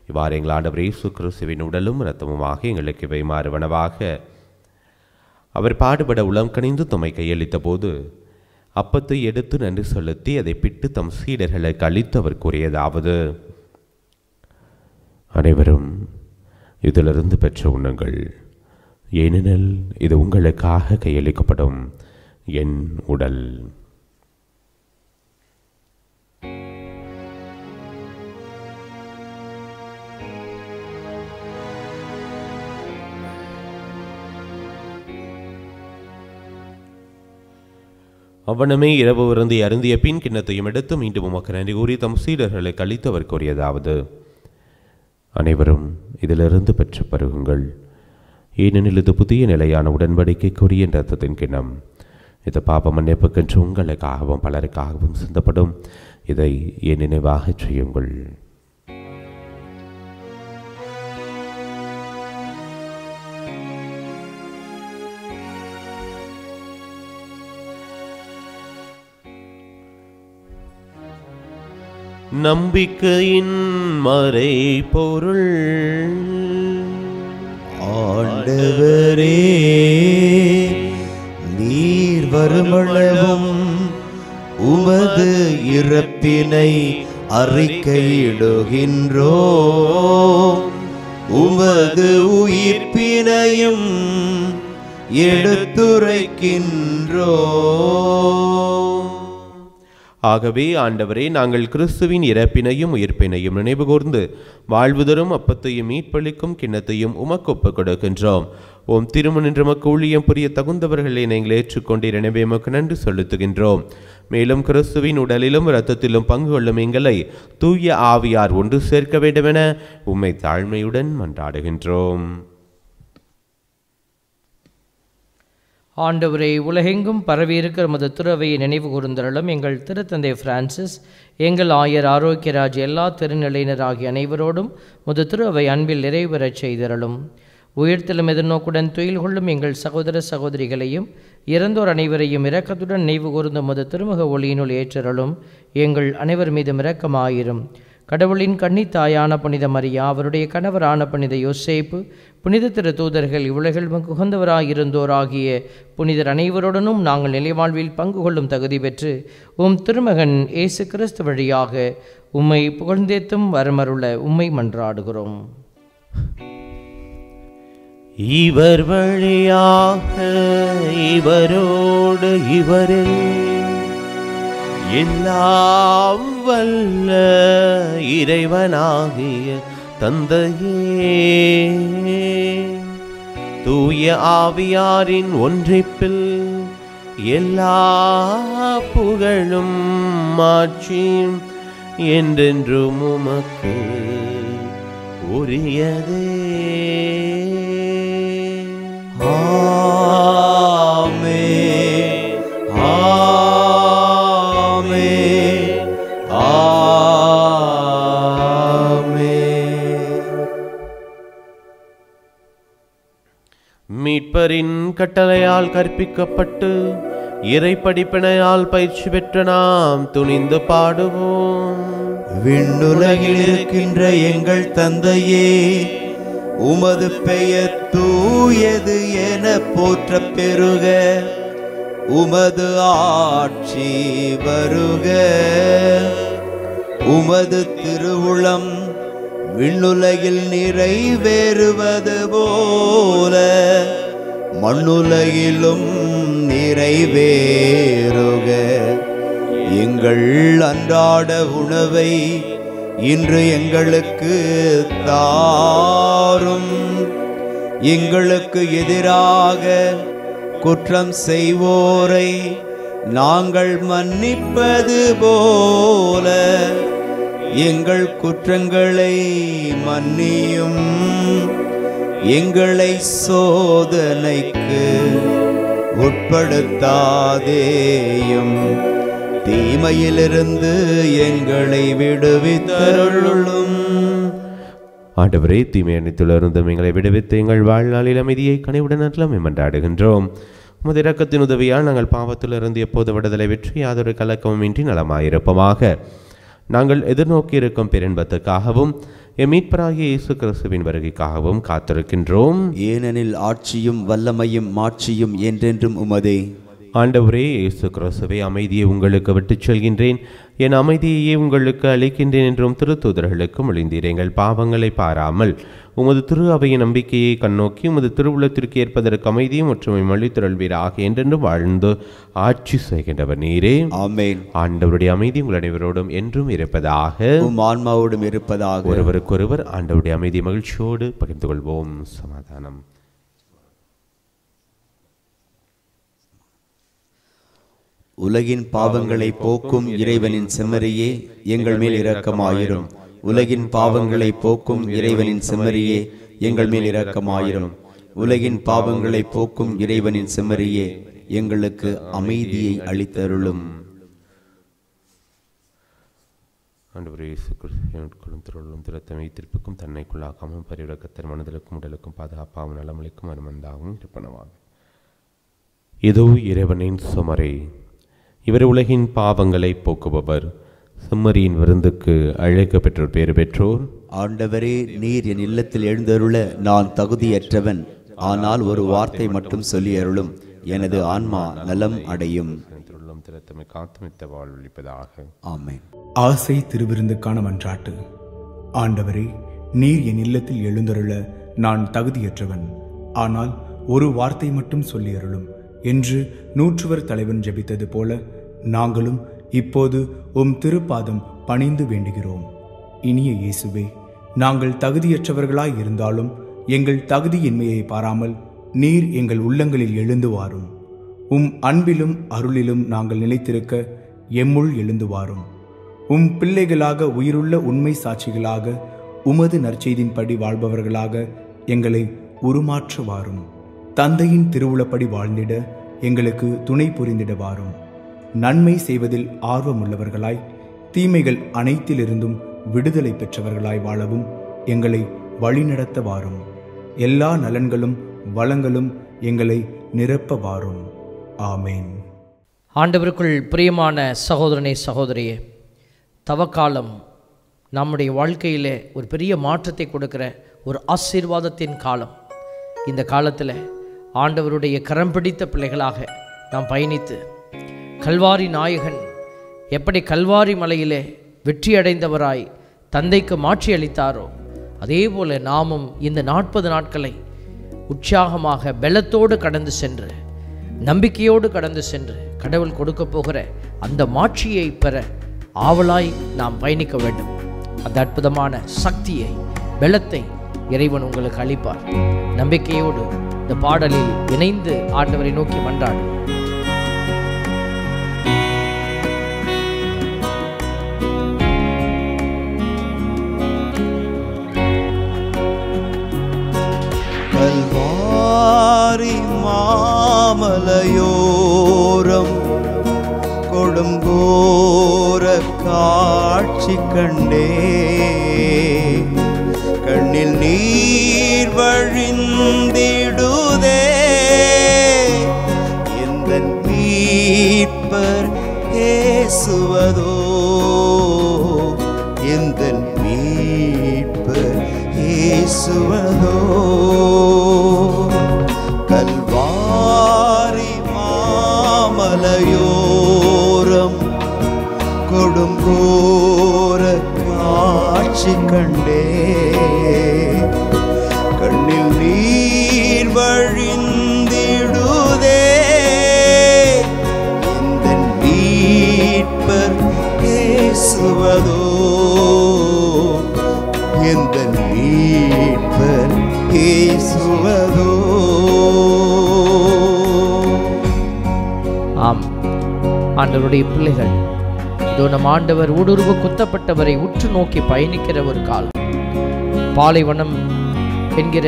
இவ்வாறு எங்கள் ஆண்டவர் இயேசு கிறிஸ்துவின் உடலும் இரத்தமுமாக எங்களுக்கு இவை மாறுவனவாக. அவர் பாடுபட உளம் கனிந்து தம்மை கையளித்த போது அப்பத்தை எடுத்து நன்றி செலுத்தி அதை பிட்டு தம் சீடர்களுக்கு அளித்து அவர் கூறியதாவது: அனைவரும் இதிலிருந்து பெற்று உண்ணுங்கள், ஏனெனில் இது உங்களுக்காக கையளிக்கப்படும் என் உடல். அவ்வனமே இரவு விருந்தை அருந்திய பின் கிண்ணத்தையும் எடுத்து மீண்டும் உமக்கு நன்றி கூறி தம் சீடர்களுக்கு அளித்து அவர் கூறியதாவது: அனைவரும் இதிலிருந்து பெற்று பருகுங்கள், ஏனெனில் இது புதிய நிலையான உடன்படிக்கைக்குரிய இரத்தத்தின் கிண்ணம். இது பாப மன்னிப்புக்கென்று உங்களுக்காகவும் பலருக்காகவும் சிந்தப்படும். இதை என் நினைவாகச் செய்யுங்கள். நம்பிக்கையின் மறை பொருள். ஆண்டவரே, நீர் வருமளவும் உமது இறப்பினை அறிக்கையிடுகின்றோம், உமது உயிர்ப்பினையும் எடுத்துரைக்கின்றோம். ஆகவே ஆண்டவரே, நாங்கள் கிறிஸ்துவின் இறப்பினையும் உயிர்ப்பினையும் நினைவு கூர்ந்து வாழ்வு தரும் அப்பத்தையும் மீட்பளிக்கும் கிண்ணத்தையும் உமக்கு ஒப்புக் கொடுக்கின்றோம். ஓம் திருமணின்று மக்கு ஊழியம் புரிய தகுந்தவர்களை நீங்கள் ஏற்றுக்கொண்டீர், எனவே எமக்கு நன்றி செலுத்துகின்றோம். மேலும் கிறிஸ்துவின் உடலிலும் இரத்தத்திலும் பங்கு கொள்ளும் எங்களை தூய ஆவியார் ஒன்று சேர்க்க வேண்டுமென உம்மை தாழ்மையுடன் மன்றாடுகின்றோம். ஆண்டவரே, உலகெங்கும் பரவியிருக்கிற மது திருவையை நினைவு கூர்ந்தருளும். எங்கள் திருத்தந்தை பிரான்சிஸ், எங்கள் ஆயர் ஆரோக்கியராஜ், எல்லா திருநிலையினராகிய அனைவரோடும் முது திருவை அன்பில் நிறைவேறச் செய்தருளும். உயிர்த்தலும் எதிர்நோக்குடன் துயில் கொள்ளும் எங்கள் சகோதர சகோதரிகளையும் இறந்தோர் அனைவரையும் இரக்கத்துடன் நினைவு கூர்ந்த முது திருமுக ஒளியினுள் ஏற்றருளும். எங்கள் அனைவர் மீதும் இரக்கமாயிரும். கடவுளின் கன்னித்தாயான புனித மரியா, அவருடைய கணவரான புனித யோசேப்பு, புனித திரு தூதர்கள், இவ்வுலகில் உகந்தவராயிருந்தோராகிய புனிதர் அனைவருடனும் நாங்கள் நிலைவாழ்வில் பங்கு கொள்ளும் தகுதி பெற்று உம் திருமகன் இயேசு கிறிஸ்து வழியாக உம்மை புகழ்ந்தேத்தும் வரமருள உம்மை மன்றாடுகிறோம். இவர் வழியாக இவரோடு இவரில் எல்லாம் வல்ல இறைவனாகிய தந்தையே, தூய ஆவியாரின் ஒன்றிப்பில் எல்லா புகழும் மாட்சியும் என்றென்றும் உமக்கு உரியதே. ஆமென், ஆமென், ஆமென். மீட்பரின் கட்டளையால் கற்பிக்கப்பட்டு இறை படிப்பினையால் பயிற்சி பெற்ற நாம் துணிந்து பாடுவோம். விண்ணுலகில் இருக்கின்ற எங்கள் தந்தையே, உமது பெயர் தூயது என போற்ற பெருக, உமது ஆட்சி வருக, உமது திருவுளம் விண்ணுலகில் நிறைவேறுவது போல மண்ணுலகிலும் நிறைவேறுக. எங்கள் அன்றாட உணவை இன்று எங்களுக்கு தாரும். எங்களுக்கு எதிராக குற்றம் செய்வோரை நாங்கள் மன்னிப்பது போல எங்கள் குற்றங்களை மன்னியும். எங்களை சோதனைக்கு உட்படுத்தாதேயும், தீமையிலிருந்து எங்களை விடுவித்தருளும். ஆண்டவரே, தீமை அனைத்திலிருந்தும் எங்களை விடுவித்து எங்கள் வாழ்நாளில் அமைதியை கனிவுடன் அருளும் மன்றாடுகின்றோம். உமது இரக்கத்தின் உதவியால் நாங்கள் பாவத்திலிருந்து எப்போது விடுதலை பெற்று யாதொரு கலக்கமும் இன்றி நலமாயிருப்போமாக. நாங்கள் எதிர்நோக்கி இருக்கும் பேரின்பத்துக்காகவும் எம் மீட்பராகிய இயேசு கிறிஸ்துவின் வருகைக்காகவும் காத்திருக்கின்றோம். ஏனெனில் ஆட்சியும் வல்லமையும் மாட்சியும் என்றென்றும் உமதே. ஆண்டவரே இயேசு கிறிஸ்துவே, அமைதியை உங்களுக்கு விட்டுச் செல்கின்றேன், என் அமைதியையே உங்களுக்கு அளிக்கின்றேன் என்றும் திருத்தூதர்களுக்கு மொழிந்தீர். எங்கள் பாவங்களை பாராமல் உமது திரு அவையின் நம்பிக்கையை கண்ணோக்கி உமது திருவுளத்திற்கு ஏற்பதற்கு அமைதியும் ஒற்றுமை மொழித்திரள்வீராக என்றென்றும் வாழ்ந்து ஆட்சி செய்கின்றவர் நீரே. ஆமென். ஆண்டவருடைய அமைதி உங்கள் அனைவரோடும் என்றும் இருப்பதாக, உம் ஆன்மாவோடும் இருப்பதாக. ஒருவருக்கொருவர் ஆண்டவருடைய அமைதி மகிழ்ச்சியோடு பகிர்ந்து கொள்வோம். சமாதானம். உலகின் பாவங்களை போக்கும் இறைவனின் செம்மறியே, எங்கள் மேல் இரக்கமாயிரும். உலகின் பாவங்களை போக்கும் இறைவனின் செம்மறியே, எங்கள் மேல் இரக்கமாயிரும். உலகின் பாவங்களை போக்கும் இறைவனின் செம்மறியே, எங்களுக்கு அமைதியை அளித்தருளும். ஆண்டவரே இயேசு கிறிஸ்துவின் திருவுள்ளும் திறத்தமை திருப்புக்கும் தன்னைக்குள்ளாக்காமல் பரிவிறக்கத்தன் மனதிலுக்கும் உடலுக்கும் பாதுகாப்பாகவும் நலமளிக்கும் அருமந்தாகவும் இருப்பனவாகும். இதோ இறைவனின் சுமரே, இவர் உலகின் பாவங்களை போக்குபவர். செம்மறியின் விருந்துக்கு அழைக்கப்பெற்றோர் பேறு பெற்றோர். ஆண்டவரே, நீர் என் இல்லத்தில் எழுந்தருள நான் தகுதியற்றவன். ஆனால் ஒரு வார்த்தை மட்டும் சொல்லி அருளும், எனது ஆன்மா நலம் அடையும். காத்துமித்த வாழ்வளிப்பதாக. ஆமென். ஆசை திருவிருந்துக்கான மன்றாட்டு. ஆண்டவரே, நீர் என் இல்லத்தில் எழுந்தருள நான் தகுதியற்றவன். ஆனால் ஒரு வார்த்தை மட்டும் சொல்லி அருளும் என்று நூற்றுவர் தலைவன் ஜெபித்தது போல நாங்களும் இப்போது உம் திருப்பாதம் பணிந்து வேண்டுகிறோம். இனிய இயேசுவே, நாங்கள் தகுதியற்றவர்களாய் இருந்தாலும் எங்கள் தகுதியின்மையை பாராமல் நீர் எங்கள் உள்ளங்களில் எழுந்து வாரும். உம் அன்பிலும் அருளிலும் நாங்கள் நிலைத்திருக்க எம்முள் எழுந்து வாரும். உம் பிள்ளைகளாக, உயிருள்ள உண்மை சாட்சிகளாக, உமது நற்செய்தின்படி வாழ்பவர்களாக எங்களை உருமாற்ற வாரும். தந்தையின் திருவுளப்படி வாழ்ந்திட எங்களுக்கு துணை புரிந்திட வாரும். நன்மை செய்வதில் ஆர்வமுள்ளவர்களாய், தீமைகள் அனைத்திலிருந்தும் விடுதலை பெற்றவர்களாய் வாழவும் எங்களை வழிநடத்த வாரும். எல்லா நலன்களும் வளங்களும் எங்களை நிரப்ப வாரும். ஆமேன். ஆண்டவருக்குள் பிரியமான சகோதரனே, சகோதரியே, தவக்காலம் நம்முடைய வாழ்க்கையில் ஒரு பெரிய மாற்றத்தை கொடுக்கிற ஒரு ஆசீர்வாதத்தின் காலம். இந்த காலத்தில் ஆண்டவருடைய கரம் பிடித்த பிள்ளைகளாக நாம் பயணித்து, கல்வாரி நாயகன் எப்படி கல்வாரி மலையிலே வெற்றி அடைந்தவராய் தந்தைக்கு மாட்சி அளித்தாரோ, அதே போல நாமும் இந்த 40 நாட்களை உற்சாகமாக பெலத்தோடு கடந்து சென்று, நம்பிக்கையோடு கடந்து சென்று, கடவுள் கொடுக்க போகிற அந்த மாட்சியை பெற ஆவலாய் நாம் பயணிக்க வேண்டும். அந்த அற்புதமான சக்தியை, பெலத்தை இறைவன் உங்களுக்கு அளிப்பார். நம்பிக்கையோடு இந்த பாடலில் இணைந்து ஆண்டவரை நோக்கி மன்றாடு. கல்வாரி மாமலையோரம் கொடுங்கோர காட்சி கண்டே, கண்ணில் நீர் வழிந்திடுதே, எந்தன் மீட்பர் இயேசுவதோ, எந்தன் மீட்பர் இயேசுவதோ. கல்வாரி மாமலையோரம் கொடுங்கோர காட்சி கண்டே, கண்ணில் நீர் வழிந்திடுதே, எந்தன் மீட்பர் இயேசுவதோ, எந்தன் மீட்பர் இயேசுவதோ. ஆம், ஆண்டவருடைய பிள்ளைகள், இதோ நம் ஆண்டவர் ஊடுருவ குத்தப்பட்டவரை உற்று நோக்கி பயணிக்கிற ஒரு காலம். பாலைவனம் என்கிற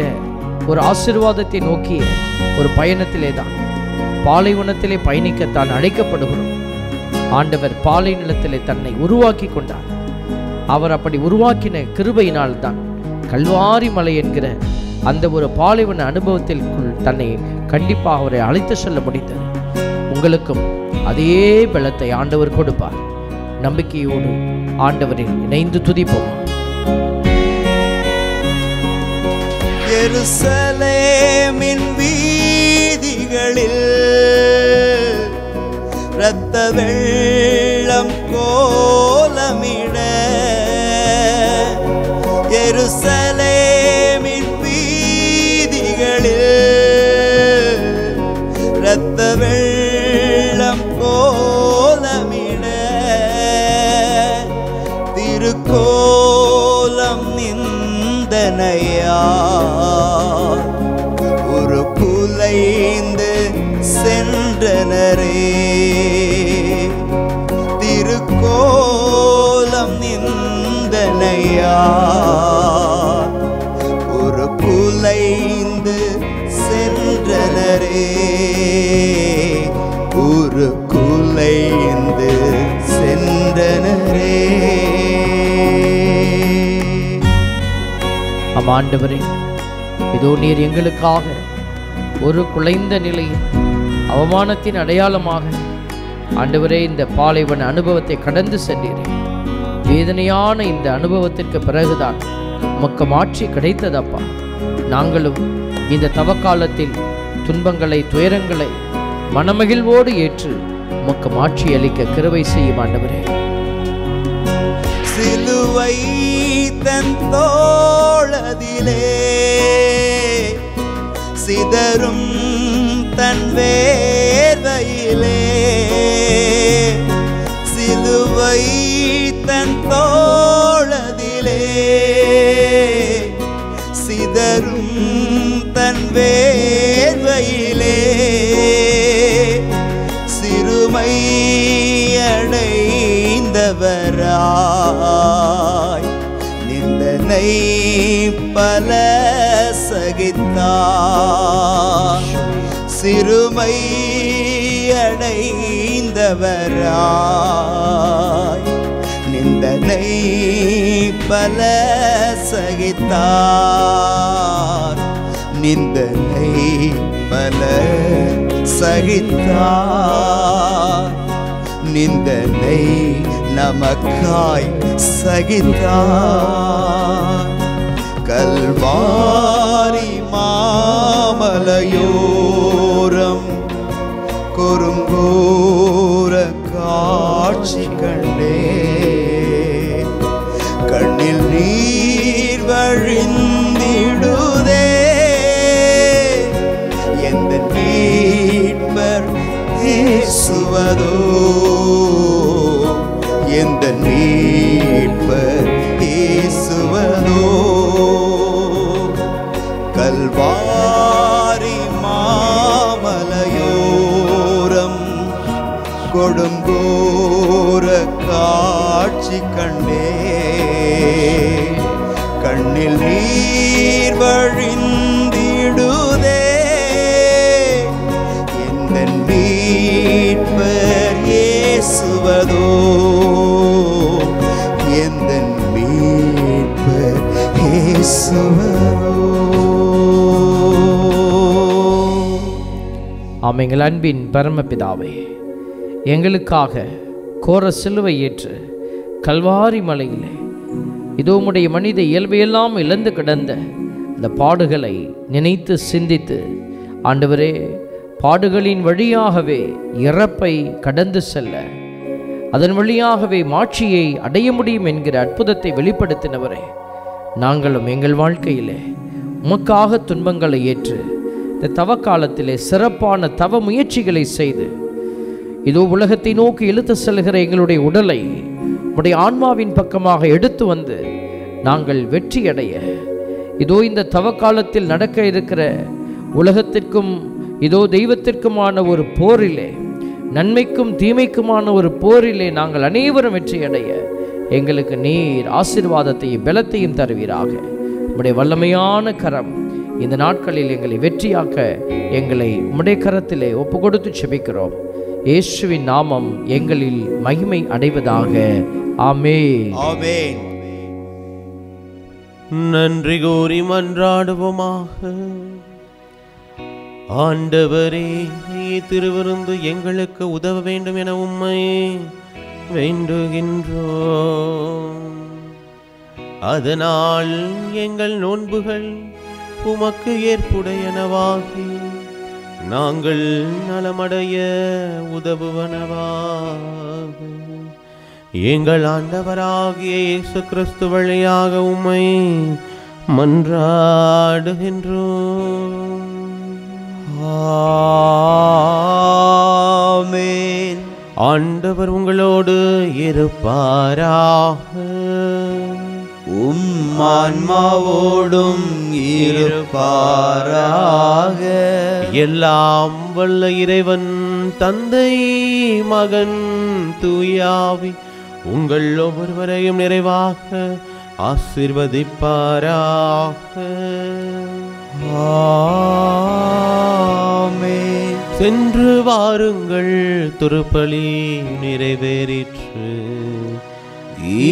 ஒரு ஆசீர்வாதத்தை நோக்கிய ஒரு பயணத்திலே தான், பாலைவனத்திலே பயணிக்கத்தான் அழைக்கப்படுகிறோம். ஆண்டவர் பாலை நிலத்திலே தன்னை உருவாக்கி கொண்டார். அவர் அப்படி உருவாக்கின கிருபையினால் தான் கல்வாரி மலை என்கிற அந்த ஒரு பாலைவன அனுபவத்திற்குள் தன்னை கண்டிப்பாக அவரை அழைத்து செல்ல முடிந்தது. உங்களுக்கும் அதே பலத்தை ஆண்டவர் கொடுப்பார். நம்பிக்கையோடு ஆண்டவரில் இணைந்து துதிப்போம். எருசலேமின் வீதிகளில் இரத்த வெள்ளம் கோலமிட, எருசலேமின் வீதிகளில் இரத்த வெள்ளம் கோலமிட, திருக்கோலம் நிந்தனையா ஒரு குலைந்து சென்றனரே, திருக்கோலம் நிந்தனையா ஒரு குலைந்து சென்றனரே, ஒரு குலைந்து சென்றனரே. ஆண்டவரே, இதோ நீர் எங்களுக்காக ஒரு குலைந்த நிலையில் அவமானத்தின் அடையாளமாக ஆண்டவரே இந்த பாலைவன அனுபவத்தை கடந்து சென்றீரே. வேதனையான இந்த அனுபவத்திற்கு பிறகுதான் உமக்கு மாட்சி கிடைத்ததப்பா. நாங்களும் இந்த தவக்காலத்தில் துன்பங்களை, துயரங்களை மனமகிழ்வோடு ஏற்று உமக்கு மாட்சி அளிக்க கிருபை செய்யும் ஆண்டவரே. சிலுவை தன் தோளதிலே சிதறும் தன் வேர்வையிலே, சிலுவை தன் தோளதிலே சிதறும் தன் வேர்வையிலே, சிறுமை அடைந்தவராய் நிந்தனை பல சகித்தார். சிறுமை அடைந்தவராய் நிந்தனை பல சகித்தார். நிந்தனை பல சகித்தார். நிந்தனை நமக்காய் சகித்தார். கல்வாரி மாமலையோரம் குறுங்கூர காட்சி கண்டே, கண்ணில் நீர் வழிந்திடுதே. எந்த மீட்பர் இயேசுவதோ, எந்த மீட்பர் இயேசுவதோ. கல்வாரி மாமலையோரம் கொடுங்கோர காட்சி கண்டே, கண்ணில் நீர் வழிந்திடுதே. எந்த மீட்பர் இயேசுவதோ, எந்த மீட்பர் இயேசுவதோ. எங்கள் அன்பின் பரமபிதாவே, எங்களுக்காக கோர சிலுவை ஏற்று கல்வாரி மலையிலே இதோ உம்முடைய மனித இயல்பையெல்லாம் இழந்து கிடந்த அந்த பாடுகளை நினைத்து சிந்தித்து, ஆண்டவரே, பாடுகளின் வழியாகவே இறப்பை கடந்து செல்ல, அதன் வழியாகவே மாட்சியை அடைய முடியும் என்கிற அற்புதத்தை வெளிப்படுத்தினவரே, நாங்களும் எங்கள் வாழ்க்கையிலே உமக்காக துன்பங்களை ஏற்று இந்த தவக்காலத்திலே சிறப்பான தவ முயற்சிகளை செய்து இதோ உலகத்தை நோக்கி இழுத்து செல்கிற எங்களுடைய உடலை உடைய ஆன்மாவின் பக்கமாக எடுத்து வந்து நாங்கள் வெற்றியடைய, இதோ இந்த தவக்காலத்தில் நடக்க இருக்கிற உலகத்திற்கும் இதோ தெய்வத்திற்குமான ஒரு போரிலே, நன்மைக்கும் தீமைக்குமான ஒரு போரிலே நாங்கள் அனைவரும் வெற்றியடைய எங்களுக்கு நீர் ஆசீர்வாதத்தையும் பலத்தையும் தருவீராக. உம்முடைய வல்லமையான கரம் இந்த நாட்களில் எங்களை வெற்றியாக்க எங்களை உம்முடைய கரத்திலே ஒப்பு கொடுத்து செபிக்கிறோம். இயேசுவின் நாமம் எங்களில் மகிமை அடைவதாக. ஆமென். ஆமென். நன்றி கூறி மன்றாடுவோமாக. ஆண்டவரே, திருவிருந்து எங்களுக்கு உதவ வேண்டும் என உம்மை வேண்டுகின்றோம். அதனால் எங்கள் நோன்புகள் உமக்கு ஏற்புடையனவாகி நாங்கள் நலமடைய உதவுவனவாக. எங்கள் ஆண்டவராகிய இயேசு கிறிஸ்து வழியாக உம்மை மன்றாடுகின்றோம். ஆமென். ஆண்டவர் உங்களோடு இருப்பாராக. ஆன்மாவோடும் இருப்பாராக. எல்லாம் வல்ல இறைவன் தந்தை, மகன், தூயாவி உங்கள் ஒவ்வொருவரையும் நிறைவாக ஆசீர்வதிப்பாராக. ஆமென். சென்று வாருங்கள், திருப்பலி நிறைவேறிற்று.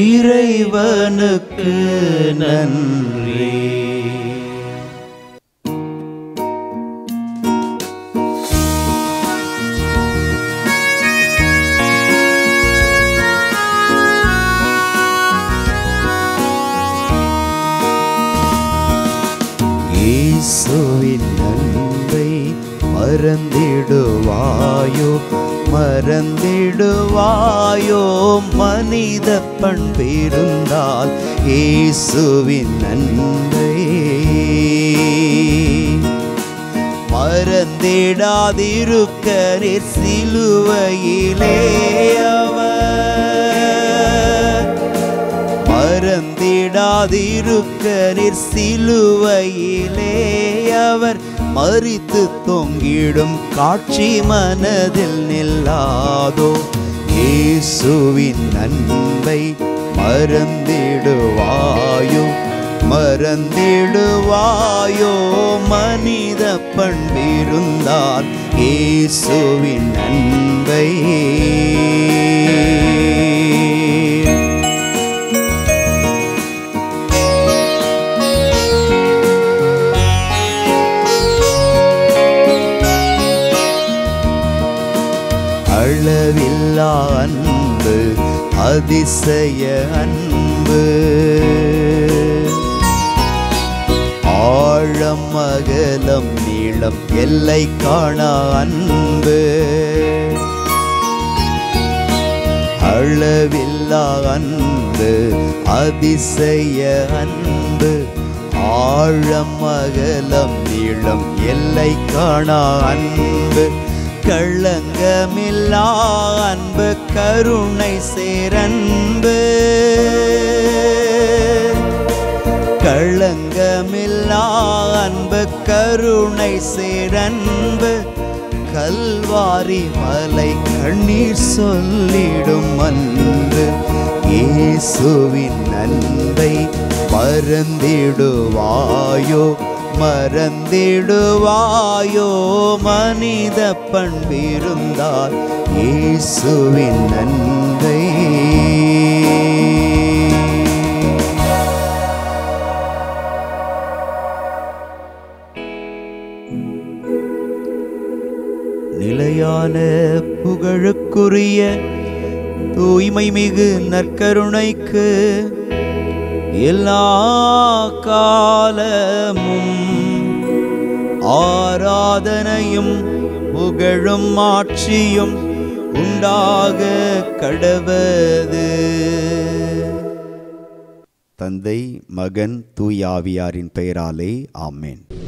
இறைவனுக்கு நன்றி. இயேசுவின் அன்பை மறந்திடுவாயோ மறந்திடுவாயோ மனித பண்பிருந்தால் இயேசுவின் அன்பை மறந்திடாதிருக்க நீர் சிலுவையிலே அவர் மறந்திடாதிருக்க நீர் சிலுவையிலே அவர் மரித்து தொங்கிடும் காட்சி மனதில் நில்லாதோ இயேசுவின் அன்பை மறந்திடுவாயோ மறந்திடுவாயோ மனித பண்பிருந்தால் இயேசுவின் அன்பை அளவில்லா அன்பு அதிசய அன்பு ஆழம் அகலம் நீளம் எல்லை காணா அன்பு அளவில்லா அன்பு அதிசய அன்பு ஆழம் அகலம் நீளம் எல்லை காணா அன்பு களங்கமில்லா அன்பு கருணை சேரன்பு களங்கமில்லா அன்பு கருணை சேரன்பு கல்வாரி மலை கண்ணீர் சொல்லிடும் அன்பு இயேசுவின் அன்பை மறந்திடுவாயோ மறந்திடுவாயோ மனித பண்பிருந்தால் இயேசுவின் அன்பை நிலையான புகழுக்குரிய தூய்மை மிகு நற்கருணைக்கு எல்லா காலமும் ஆராதனையும் புகழும் ஆட்சியும் உண்டாக கடவது. தந்தை மகன் தூய ஆவியாரின் பெயராலே ஆமென்.